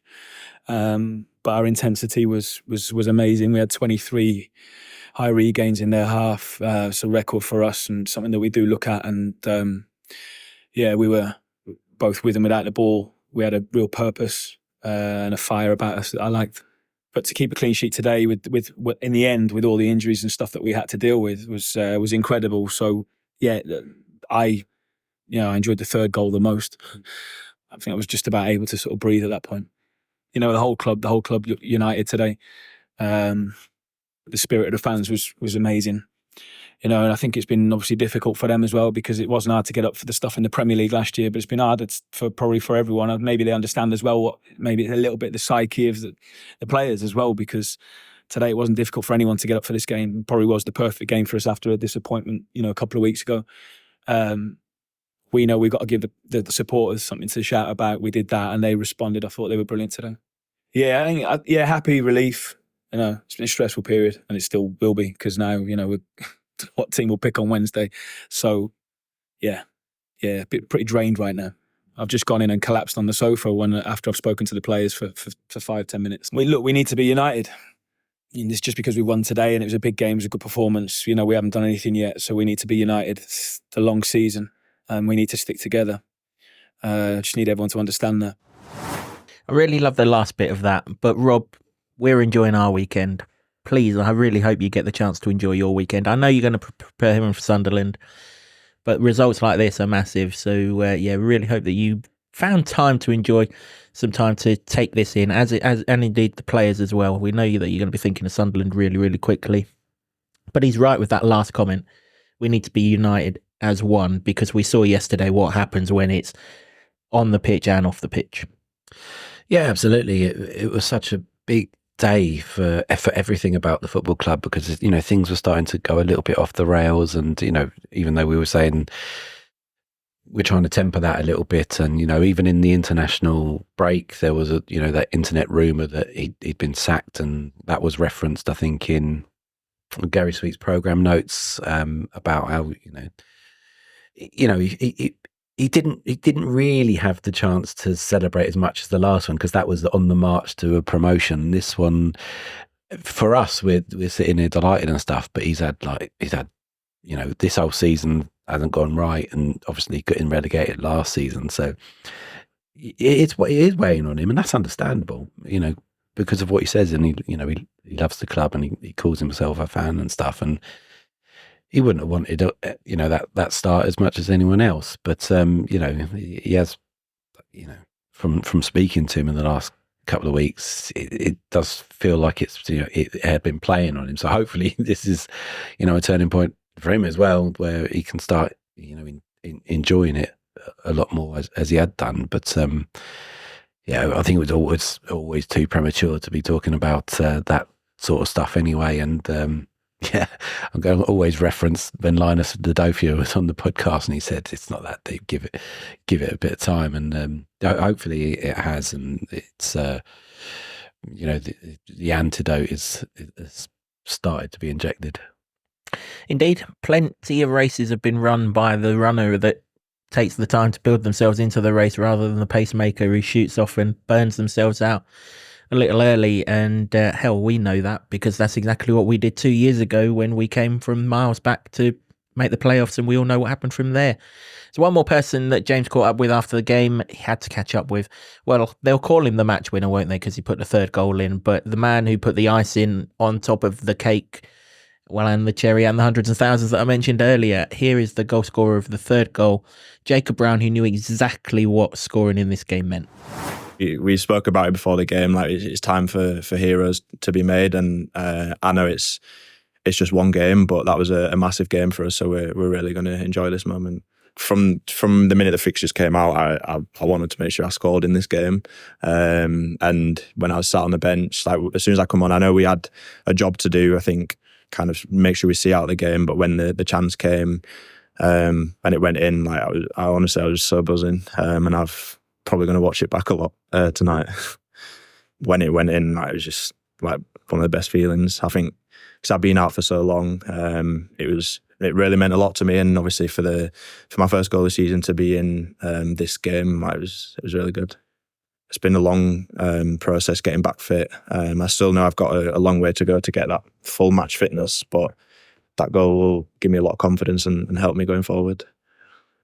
But our intensity was amazing. We had 23 high regains in their half. It's a record for us and something that we do look at. And we were both with and without the ball. We had a real purpose and a fire about us that I liked. But to keep a clean sheet today, with in the end, with all the injuries and stuff that we had to deal with, was incredible. So I enjoyed the 3rd goal the most. I think I was just about able to sort of breathe at that point. You know, the whole club united today. The spirit of the fans was amazing. You know, and I think it's been obviously difficult for them as well because it wasn't hard to get up for the stuff in the Premier League last year, but it's been hard for everyone. And maybe they understand as well maybe a little bit the psyche of the players as well, because today it wasn't difficult for anyone to get up for this game. It probably was the perfect game for us after a disappointment, a couple of weeks ago. We know we've got to give the supporters something to shout about. We did that and they responded. I thought they were brilliant today. Yeah, I think, happy relief. It's been a stressful period and it still will be because now, we're what team will pick on Wednesday. So, pretty drained right now. I've just gone in and collapsed on the sofa after I've spoken to the players for 5-10 minutes. We need to be united. It's just because we won today and it was a big game, it was a good performance. We haven't done anything yet, so we need to be united. It's the long season and we need to stick together. Just need everyone to understand that. I really love the last bit of that. But Rob, we're enjoying our weekend. Please, I really hope you get the chance to enjoy your weekend. I know you're going to prepare him for Sunderland, but results like this are massive. So, really hope that you found time to enjoy some time to take this in, and indeed the players as well. We know that you're going to be thinking of Sunderland really, really quickly. But he's right with that last comment. We need to be united as one, because we saw yesterday what happens when it's on the pitch and off the pitch. Yeah, absolutely. It was such a big day for everything about the football club, because, you know, things were starting to go a little bit off the rails, and, you know, even though we were saying we're trying to temper that a little bit, and, you know, even in the international break there was a, you know, that internet rumor that he'd been sacked, and that was referenced, I think, in Gary Sweet's program notes, about how, he didn't really have the chance to celebrate as much as the last one, because that was on the march to a promotion. This one, for us, we're sitting here delighted and stuff, but he's had, you know, this whole season hasn't gone right, and obviously getting relegated last season, so it is weighing on him, and that's understandable, you know, because of what he says, and he loves the club, and he calls himself a fan and stuff, and he wouldn't have wanted, you know, that start as much as anyone else. But you know, he has, you know, from speaking to him in the last couple of weeks, it does feel like it's, you know, it had been playing on him. So hopefully this is, you know, a turning point for him as well, where he can start, you know, enjoying it a lot more as he had done. But yeah, I think it was always too premature to be talking about that sort of stuff anyway. And yeah, I'm going to always reference when Linus Dodofia was on the podcast, and he said it's not that deep. Give it a bit of time, and hopefully it has. And it's you know, the antidote is started to be injected. Indeed, plenty of races have been run by the runner that takes the time to build themselves into the race, rather than the pacemaker who shoots off and burns themselves out a little early. And hell, we know that, because that's exactly what we did 2 years ago when we came from miles back to make the playoffs, and we all know what happened from there. So one more person that James caught up with after the game, he had to catch up with. Well, they'll call him the match winner, won't they, because he put the third goal in, but the man who put the icing on top of the cake, well, and the cherry and the hundreds and thousands that I mentioned earlier. Here is the goal scorer of the third goal, Jacob Brown, who knew exactly what scoring in this game meant. We spoke about it before the game, like it's time for heroes to be made, and I know it's just one game, but that was a massive game for us, so we're really going to enjoy this moment. From the minute the fixtures came out, I wanted to make sure I scored in this game, and when I was sat on the bench, like as soon as I come on, I know we had a job to do, I think, kind of make sure we see out the game, but when the chance came and it went in, like I honestly was so buzzing, and I've probably going to watch it back a lot tonight. When it went in, like, it was just like one of the best feelings, I think, because I've been out for so long. It really meant a lot to me, and obviously for my first goal of the season to be in this game, like, it was really good. It's been a long process getting back fit. I still know I've got a long way to go to get that full match fitness, but that goal will give me a lot of confidence and help me going forward.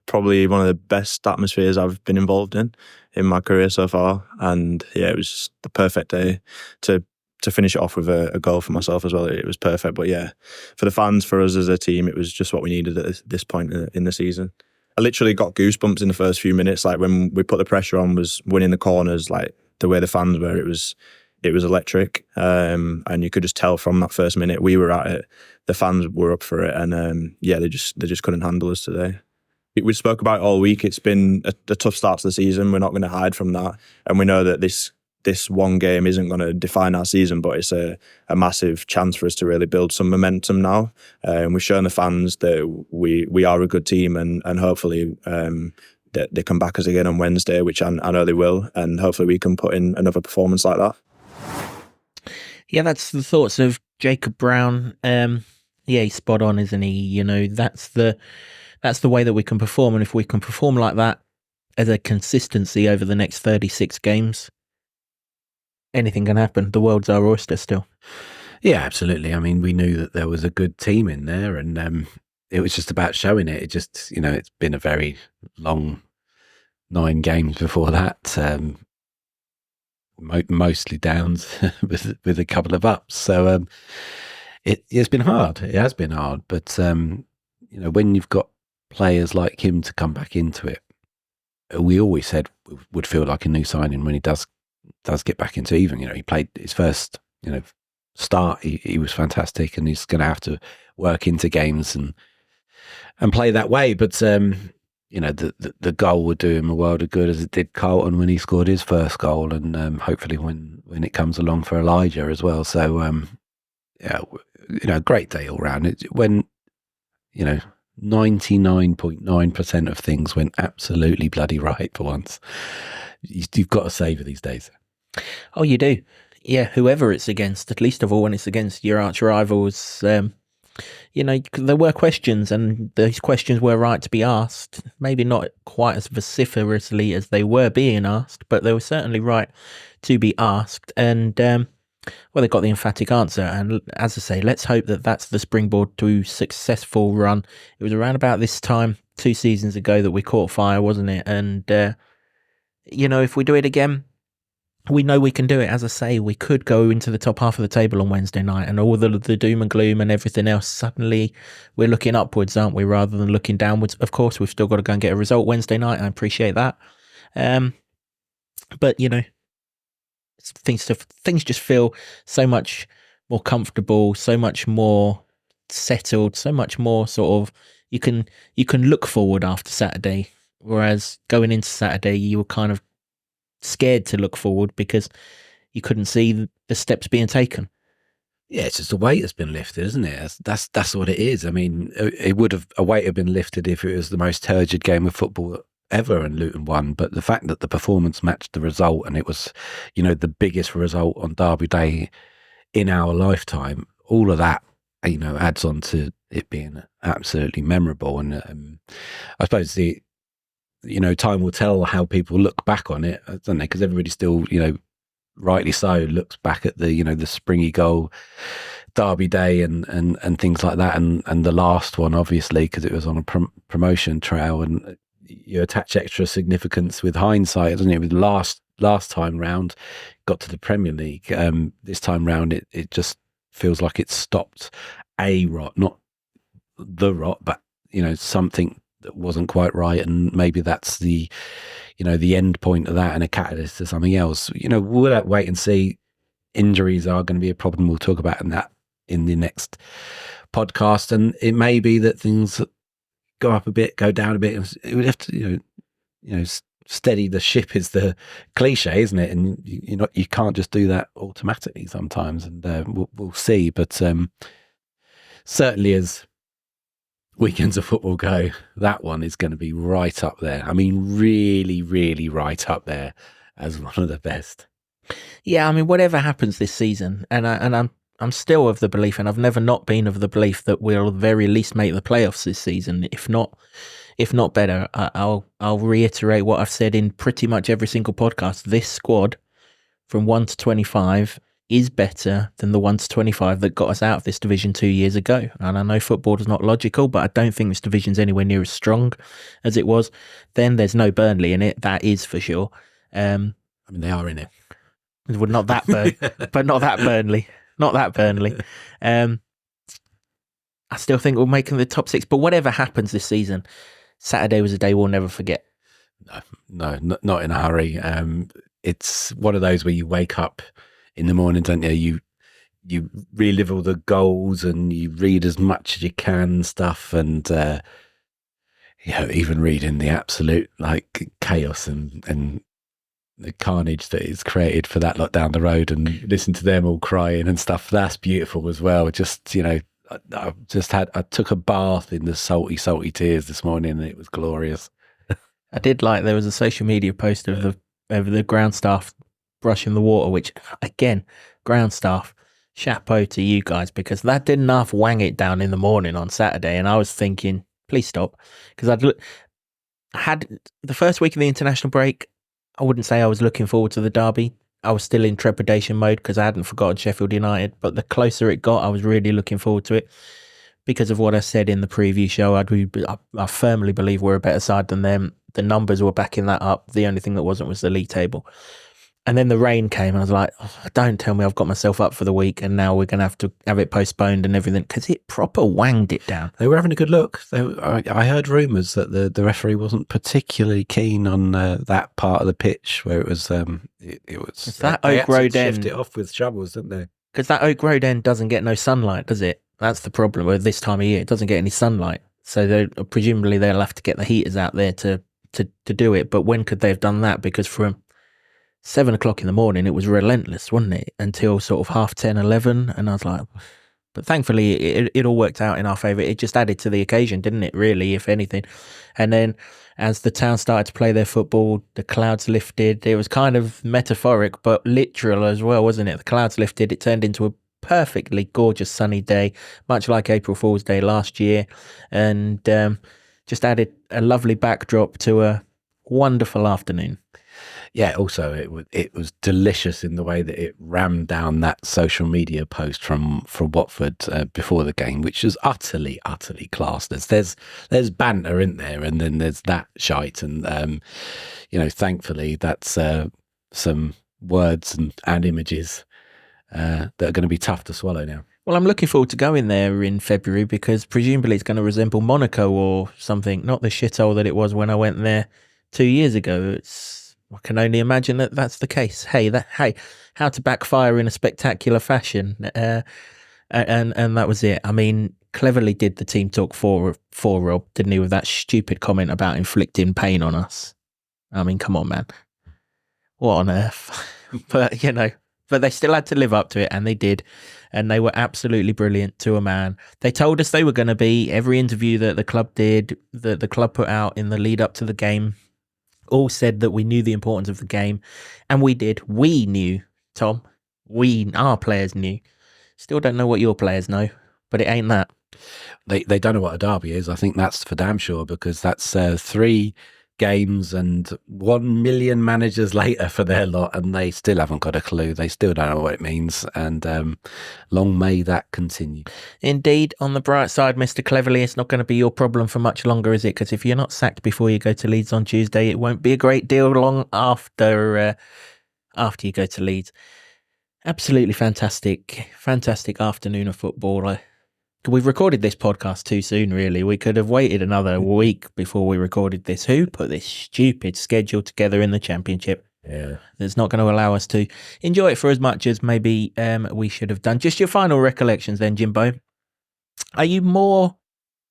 Probably one of the best atmospheres I've been involved in my career so far, and yeah, it was just the perfect day to finish it off with a goal for myself as well. It was perfect, but yeah, for the fans, for us as a team, it was just what we needed at this point in the season. I literally got goosebumps in the first few minutes, like when we put the pressure on, was winning the corners, like the way the fans were, it was electric, and you could just tell from that first minute we were at it, the fans were up for it, and yeah, they just couldn't handle us today. We spoke about it all week. It's been a tough start to the season. We're not going to hide from that, and we know that this one game isn't going to define our season, but it's a massive chance for us to really build some momentum now. And we've shown the fans that we are a good team, and hopefully that they come back us again on Wednesday, which I know they will, and hopefully we can put in another performance like that. Yeah, that's the thoughts of Jacob Brown. Yeah, he's spot on, isn't he? You know, that's the way that we can perform, and if we can perform like that as a consistency over the next 36 games, anything can happen. The world's our oyster still. Yeah, absolutely. I mean, we knew that there was a good team in there, and it was just about showing it. It just, you know, it's been a very long 9 games before that, mostly downs with a couple of ups. So it's been hard. It has been hard, but you know, when you've got players like him to come back into it, we always said would feel like a new signing when he does get back into even. You know, he played his first, you know, start. He was fantastic, and he's going to have to work into games, and play that way. But you know, the goal would do him a world of good, as it did Carlton when he scored his first goal, and hopefully when it comes along for Elijah as well. So yeah, you know, great day all round. When, you know, 99.9% of things went absolutely bloody right for once. You've got to savour these days. Oh, you do. Yeah, whoever it's against, at least of all when it's against your arch rivals. You know, there were questions, and those questions were right to be asked. Maybe not quite as vociferously as they were being asked, but they were certainly right to be asked. And, well, they got the emphatic answer. And as I say, let's hope that that's the springboard to successful run. It was around about this time 2 seasons ago that we caught fire, wasn't it? And, you know, if we do it again, we know we can do it. As I say, we could go into the top half of the table on Wednesday night, and all the doom and gloom and everything else, suddenly we're looking upwards, aren't we, rather than looking downwards. Of course, we've still got to go and get a result Wednesday night. I appreciate that. But, you know, things just feel so much more comfortable, so much more settled, so much more sort of, you can look forward after Saturday, whereas going into Saturday you were kind of scared to look forward because you couldn't see the steps being taken. Yeah, it's just a weight has been lifted, isn't it? That's what it is. I mean, a weight have been lifted if it was the most turgid game of football ever and Luton won. But the fact that the performance matched the result, and it was, you know, the biggest result on Derby Day in our lifetime, all of that, you know, adds on to it being absolutely memorable. And I suppose you know, time will tell how people look back on it, don't they? Because everybody still, you know, rightly so, looks back at the, you know, the springy goal, Derby Day, and things like that, and the last one, obviously, because it was on a promotion trail, and you attach extra significance with hindsight, doesn't it? With last time round, got to the Premier League. This time round, it just feels like it stopped a rot, not the rot, but, you know, something that wasn't quite right, and maybe that's the, you know, the end point of that and a catalyst to something else. You know, we'll wait and see. Injuries are going to be a problem. We'll talk about that in the next podcast, and it may be that things go up a bit, go down a bit. It would have to, you know, steady the ship is the cliche, isn't it? And you can't just do that automatically sometimes, and we'll see. But certainly as weekends of football go, that one is going to be right up there. I mean, really, really right up there as one of the best. Yeah, I mean, whatever happens this season, and I'm still of the belief, and I've never not been of the belief, that we'll very least make the playoffs this season, if not better. I'll reiterate what I've said in pretty much every single podcast. This squad, from 1 to 25, is better than the 1 to 25 that got us out of this division 2 years ago. And I know football is not logical, but I don't think this division's anywhere near as strong as it was then. There's no Burnley in it, that is for sure. I mean, they are in it. Well, not that but not that Burnley. Not that Burnley. I still think we're making the top 6, but whatever happens this season, Saturday was a day we'll never forget. No, not in a hurry. It's one of those where you wake up in the morning, don't you? You relive all the goals, and you read as much as you can and stuff, and you know, even reading the absolute like chaos and the carnage that is created for that lot down the road, and listen to them all crying and stuff. That's beautiful as well. Just, you know, I took a bath in the salty tears this morning, and it was glorious. I did like, there was a social media post of the ground staff brushing the water, which, again, ground staff, chapeau to you guys, because that didn't half wang it down in the morning on Saturday, and I was thinking, please stop, because I had the first week of the international break. I wouldn't say I was looking forward to the derby. I was still in trepidation mode because I hadn't forgotten Sheffield United, but the closer it got, I was really looking forward to it because of what I said in the preview show. I firmly believe we're a better side than them. The numbers were backing that up. The only thing that wasn't was the league table. And then the rain came, and I was like, oh, don't tell me I've got myself up for the week, and now we're going to have to have it postponed and everything, because it proper wanged it down. They were having a good look. I heard rumours that the referee wasn't particularly keen on that part of the pitch where it was. It was it's that Oak Road end. Shift it off with shovels, didn't they? Because that Oak Road end doesn't get no sunlight, does it? That's the problem with this time of year. It doesn't get any sunlight. So presumably they'll have to get the heaters out there to do it. But when could they have done that? Because from 7 o'clock in the morning, it was relentless, wasn't it? Until sort of 10:30, 11. And I was like, but thankfully it all worked out in our favour. It just added to the occasion, didn't it, really, if anything? And then as the town started to play their football, the clouds lifted. It was kind of metaphoric, but literal as well, wasn't it? The clouds lifted. It turned into a perfectly gorgeous sunny day, much like April Fool's Day last year. And just added a lovely backdrop to a wonderful afternoon. Yeah, also it was delicious in the way that it rammed down that social media post from Watford before the game, which was utterly class. There's banter in there, and then there's that shite, and thankfully that's some words and images that are going to be tough to swallow now. Well, I'm looking forward to going there in February because presumably it's going to resemble Monaco or something, not the shithole that it was when I went there 2 years ago. I can only imagine that that's the case. Hey, how to backfire in a spectacular fashion, and that was it. I mean, cleverly did the team talk for Rob, didn't he, with that stupid comment about inflicting pain on us? I mean, come on, man, what on earth? But but they still had to live up to it, and they did, and they were absolutely brilliant to a man. They told us they were going to be. Every interview that the club did, that the club put out in the lead up to the game, all said that we knew the importance of the game, and we did. We knew, Tom. Our players knew. Still don't know what your players know, but it ain't that. They don't know what a derby is. I think that's for damn sure, because that's 3 games and 1 million managers later for their lot, and they still haven't got a clue. They still don't know what it means, and long may that continue. Indeed, on the bright side, Mr. Cleverly, it's not going to be your problem for much longer, is it? Because if you're not sacked before you go to Leeds on Tuesday, it won't be a great deal long after you go to Leeds. Absolutely fantastic afternoon of football. We've recorded this podcast too soon, really. We could have waited another week before we recorded this. Who put this stupid schedule together in the Championship? Yeah. That's not going to allow us to enjoy it for as much as maybe we should have done. Just your final recollections then, Jimbo. Are you more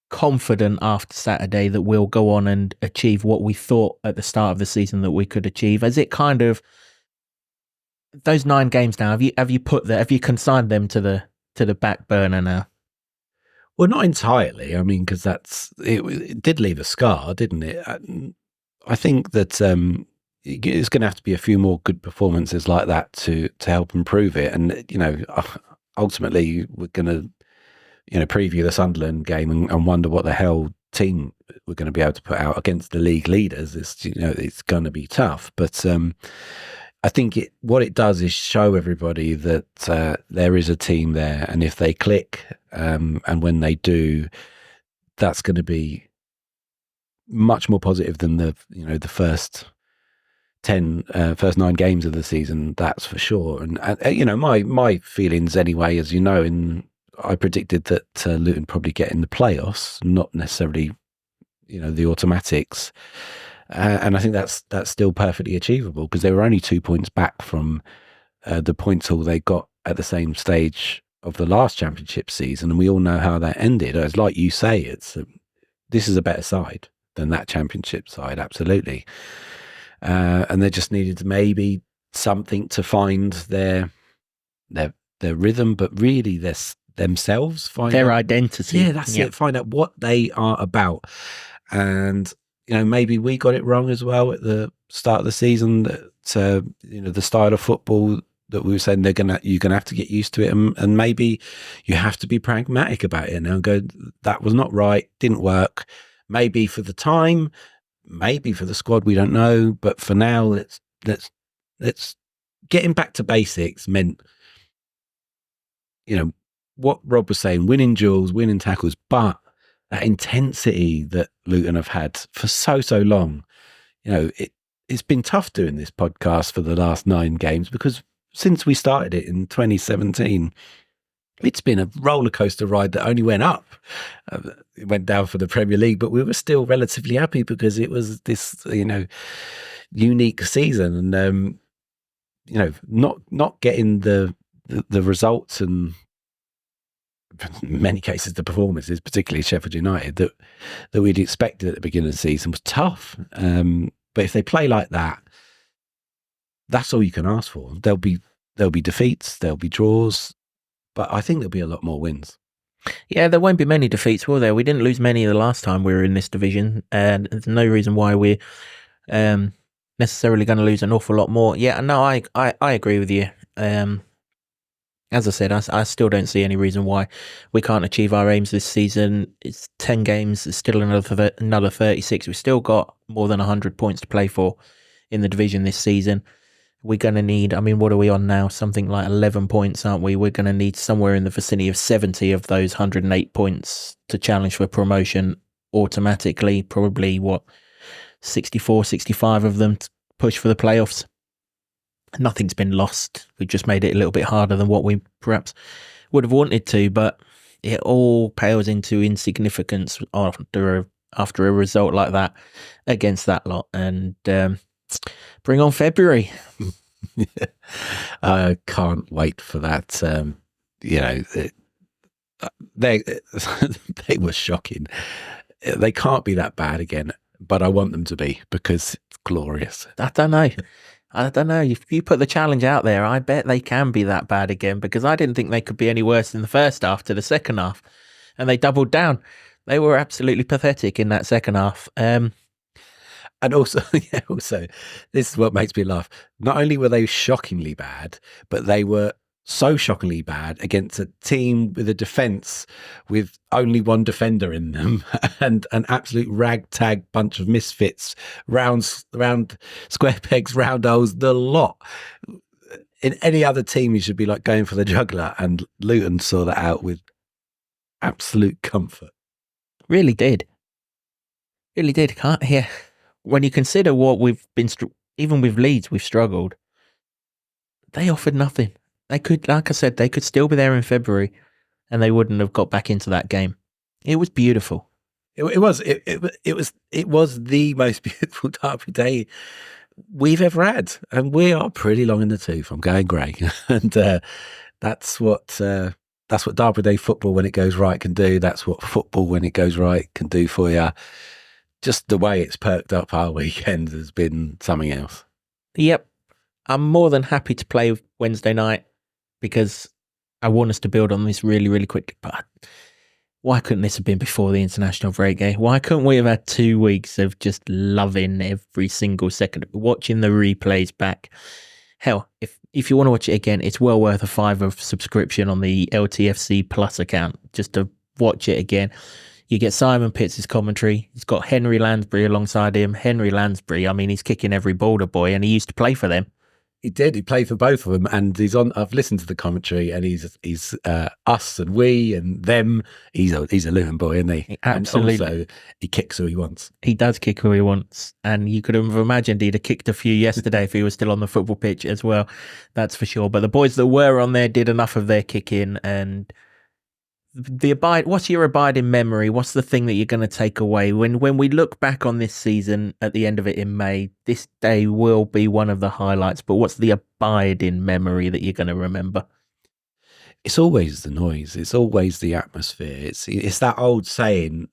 confident after Saturday that we'll go on and achieve what we thought at the start of the season that we could achieve? Has it kind of, those 9 games now, have you consigned them to the back burner now? Well, not entirely. I mean, because it did leave a scar, didn't it? I think that it's going to have to be a few more good performances like that to help improve it. And ultimately, we're going to preview the Sunderland game and wonder what the hell team we're going to be able to put out against the league leaders. It's going to be tough, but I think what it does is show everybody that there is a team there, and if they click, and when they do, that's going to be much more positive than the first 9 games of the season. That's for sure. And my feelings anyway, as you know, I predicted that Luton probably get in the playoffs, not necessarily the automatics. And I think that's still perfectly achievable, because they were only 2 points back from the points haul they got at the same stage of the last Championship season, and we all know how that ended. It's like you say, this is a better side than that Championship side, absolutely. And they just needed maybe something to find their rhythm, but really themselves, find their out, identity. Yeah, that's it. Find out what they are about. And maybe we got it wrong as well at the start of the season, that the style of football that we were saying you're gonna have to get used to it, and maybe you have to be pragmatic about it now and go, that was not right, didn't work. Maybe for the time, maybe for the squad, we don't know, but for now, let's getting back to basics meant, what Rob was saying, winning duels, winning tackles, but that intensity that Luton have had for so long. It's been tough doing this podcast for the last 9 games, because since we started it in 2017, it's been a roller coaster ride that only went up. It went down for the Premier League, but we were still relatively happy because it was this, unique season, and not getting the results and in many cases, the performances, particularly Sheffield United, that we'd expected at the beginning of the season was tough. But if they play like that, that's all you can ask for. There'll be defeats, there'll be draws, but I think there'll be a lot more wins. Yeah, there won't be many defeats, will there? We didn't lose many the last time we were in this division, and there's no reason why we're necessarily going to lose an awful lot more. Yeah, no, I agree with you. As I said, I still don't see any reason why we can't achieve our aims this season. It's 10 games, it's still another 36. We've still got more than 100 points to play for in the division this season. We're going to need, I mean, what are we on now? Something like 11 points, aren't we? We're going to need somewhere in the vicinity of 70 of those 108 points to challenge for promotion automatically. Probably, 64, 65 of them to push for the playoffs. Nothing's been lost. We just made it a little bit harder than what we perhaps would have wanted to, but it all pales into insignificance after a result like that against that lot. And bring on February. I can't wait for that. They were shocking. They can't be that bad again, but I want them to be, because it's glorious. I don't know. If you put the challenge out there, I bet they can be that bad again, because I didn't think they could be any worse in the first half to the second half, and they doubled down. They were absolutely pathetic in that second half. And also, this is what makes me laugh. Not only were they shockingly bad, but they were so shockingly bad against a team with a defence with only one defender in them and an absolute ragtag bunch of misfits, round square pegs, round holes, the lot. In any other team, you should be like going for the jugular, and Luton saw that out with absolute comfort. Really did. Can't hear. When you consider what we've been, even with Leeds, we've struggled. They offered nothing. They could, like I said, they could still be there in February, and they wouldn't have got back into that game. It was beautiful. It was the most beautiful derby day we've ever had, and we are pretty long in the tooth. I'm going grey, and that's what derby day football, when it goes right, can do. That's what football, when it goes right, can do for you. Just the way it's perked up our weekend has been something else. Yep. I'm more than happy to play Wednesday night, because I want us to build on this really, really quickly. But why couldn't this have been before the international break? Why couldn't we have had 2 weeks of just loving every single second, watching the replays back? Hell, if you want to watch it again, it's well worth a £5 subscription on the LTFC Plus account just to watch it again. You get Simon Pitts' commentary. He's got Henry Lansbury alongside him. Henry Lansbury, I mean, he's kicking every ball to boy, and he used to play for them. He did. He played for both of them, and he's on. I've listened to the commentary, and he's us and we and them. He's a Luton boy, isn't he? Absolutely. And also, he kicks who he wants. He does kick who he wants, and you could have imagined he'd have kicked a few yesterday if he was still on the football pitch as well. That's for sure. But the boys that were on there did enough of their kicking, and what's your abiding memory? What's the thing that you're going to take away when we look back on this season at the end of it in May? This day will be one of the highlights, but what's the abiding memory that you're going to remember? It's always the noise. It's always the atmosphere. It's that old saying,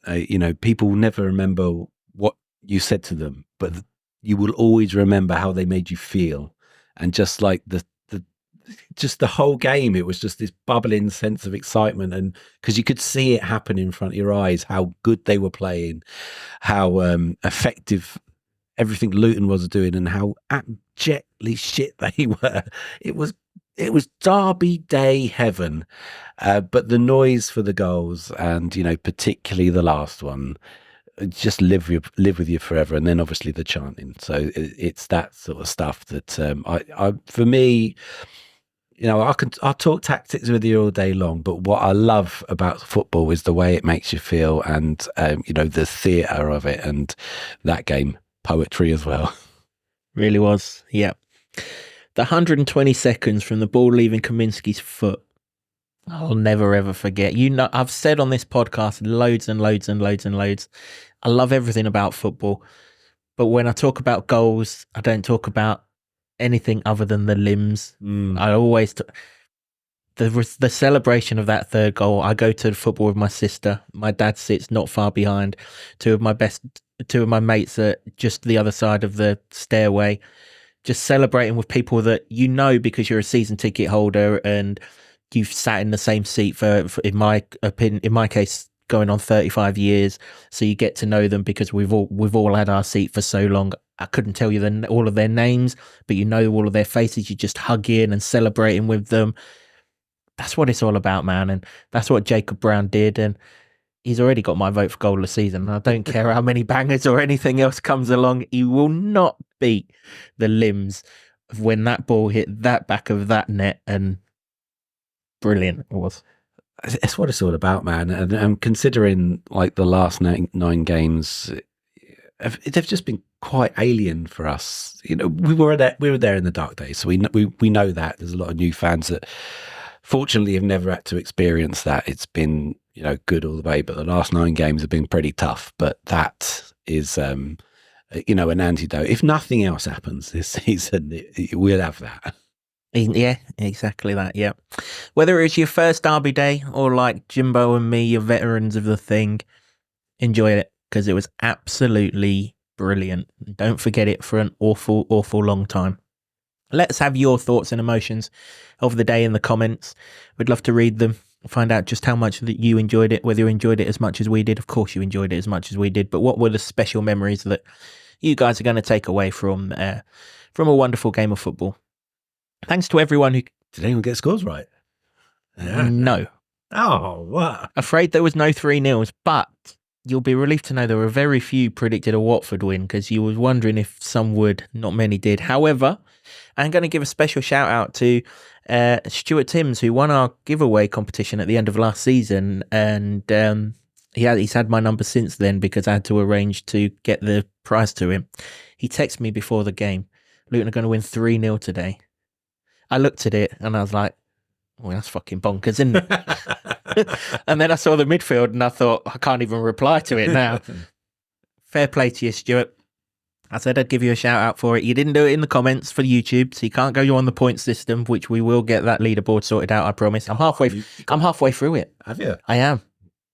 people never remember what you said to them, but you will always remember how they made you feel. And just like the whole game, it was just this bubbling sense of excitement, and because you could see it happen in front of your eyes, how good they were playing, how effective everything Luton was doing, and how abjectly shit they were. It was derby day heaven, but the noise for the goals, and particularly the last one, just live with you forever. And then obviously the chanting. So it's that sort of stuff that I for me. I'll talk tactics with you all day long, but what I love about football is the way it makes you feel, and the theatre of it, and that game, poetry as well. Really was, yeah. The 120 seconds from the ball leaving Kaminsky's foot, I'll never ever forget. I've said on this podcast loads and loads and loads and loads, I love everything about football, but when I talk about goals, I don't talk about anything other than the limbs. I always the celebration of that third goal. I go to the football with my sister. My dad sits not far behind. Two of my mates are just the other side of the stairway, just celebrating with people that you know because you're a season ticket holder and you've sat in the same seat for in my opinion, in my case, going on 35 years. So you get to know them because we've all had our seat for so long. I couldn't tell you all of their names, but you know all of their faces. You just hug in and celebrating with them. That's what it's all about, man. And that's what Jacob Brown did. And he's already got my vote for goal of the season. I don't care how many bangers or anything else comes along. He will not beat the limbs of when that ball hit that back of that net. And brilliant it was. It's what it's all about, man. And considering like the last nine games, they've just been quite alien for us. You know, we were there in the dark days, so we know that there's a lot of new fans that fortunately have never had to experience that. It's been, you know, good all the way, but the last 9 games have been pretty tough. But that is, you know, an antidote. If nothing else happens this season, we'll have that. Yeah, exactly that. Yeah. Whether it's your first derby day or like Jimbo and me, you're veterans of the thing, enjoy it because it was absolutely brilliant. Don't forget it for an awful, awful long time. Let's have your thoughts and emotions of the day in the comments. We'd love to read them, find out just how much that you enjoyed it, whether you enjoyed it as much as we did. Of course you enjoyed it as much as we did, but what were the special memories that you guys are going to take away from a wonderful game of football? Thanks to everyone who... Did anyone get scores right? Yeah. No. Oh, what? Afraid there was no 3-0s, but you'll be relieved to know there were very few predicted a Watford win because you was wondering if some would, not many did. However, I'm going to give a special shout out to Stuart Timms, who won our giveaway competition at the end of last season, and he's had my number since then because I had to arrange to get the prize to him. He texted me before the game, Luton are going to win 3-0 today. I looked at it and I was like, well, that's fucking bonkers, isn't it? And then I saw the midfield and I thought, I can't even reply to it now. Fair play to you, Stuart. I said I'd give you a shout out for it. You didn't do it in the comments for YouTube, so you can't go on the point system, which we will get that leaderboard sorted out, I promise. I'm halfway through it. Have you? I am.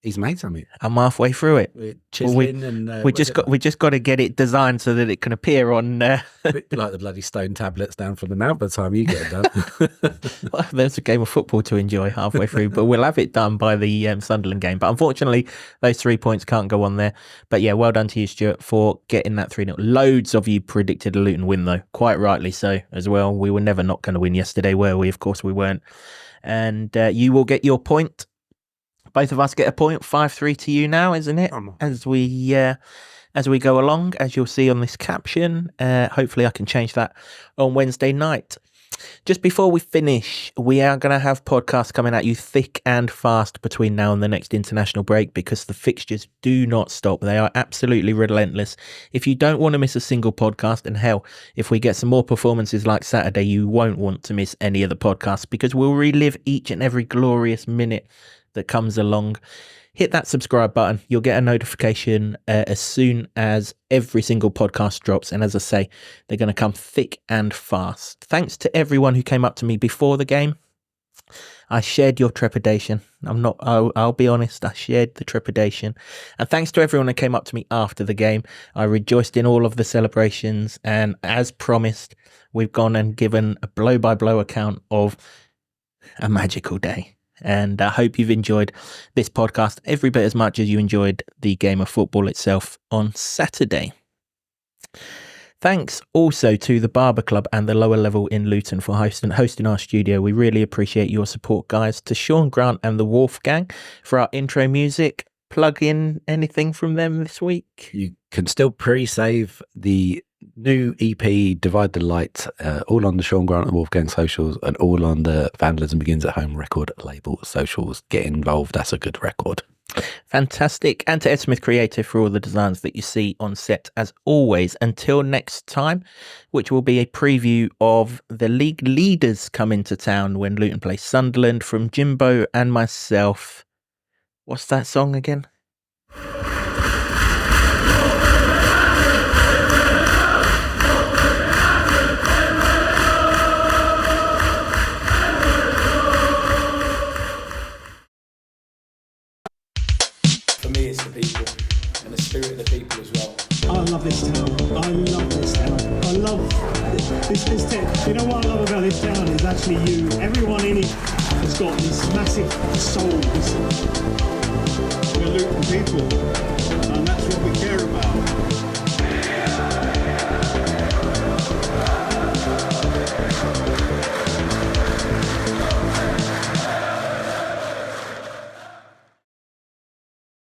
He's made something. I'm halfway through it. We just got to get it designed so that it can appear on. Bit like the bloody stone tablets down from the mount by the time you get it done. Well, there's a game of football to enjoy halfway through, but we'll have it done by the Sunderland game. But unfortunately, those 3 points can't go on there. But yeah, well done to you, Stuart, for getting that 3-0. Loads of you predicted a Luton win, though. Quite rightly so as well. We were never not going to win yesterday, were we? Of course we weren't. And you will get your point. Both of us get a point, 5-3 to you now, isn't it? As we go along, as you'll see on this caption. Hopefully I can change that on Wednesday night. Just before we finish, we are going to have podcasts coming at you thick and fast between now and the next international break because the fixtures do not stop. They are absolutely relentless. If you don't want to miss a single podcast, and hell, if we get some more performances like Saturday, you won't want to miss any of the podcasts because we'll relive each and every glorious minute that comes along. Hit that subscribe button. You'll get a notification as soon as every single podcast drops. And as I say, they're going to come thick and fast. Thanks to everyone who came up to me before the game. I shared your trepidation. I'll be honest, I shared the trepidation. And thanks to everyone who came up to me after the game. I rejoiced in all of the celebrations. And as promised, we've gone and given a blow-by-blow account of a magical day. And I hope you've enjoyed this podcast every bit as much as you enjoyed the game of football itself on Saturday. Thanks also to the Barber Club and the lower level in Luton for hosting our studio. We really appreciate your support, guys. To Sean Grant and the Wolfgang for our intro music. Plug in anything from them this week? You can still pre-save the new EP, Divide the Light, all on the Sean Grant and Wolfgang socials and all on the Vandalism Begins at Home record label socials. Get involved, that's a good record. Fantastic. And to Ed Smith Creative for all the designs that you see on set as always. Until next time, which will be a preview of the league leaders coming to town when Luton plays Sunderland, from Jimbo and myself. What's that song again? spirit of the people as well. I love this town. I love this town. I love this town. You know what I love about this town is actually you. Everyone in it has got this massive soul. We're Luton people, and that's what we care about.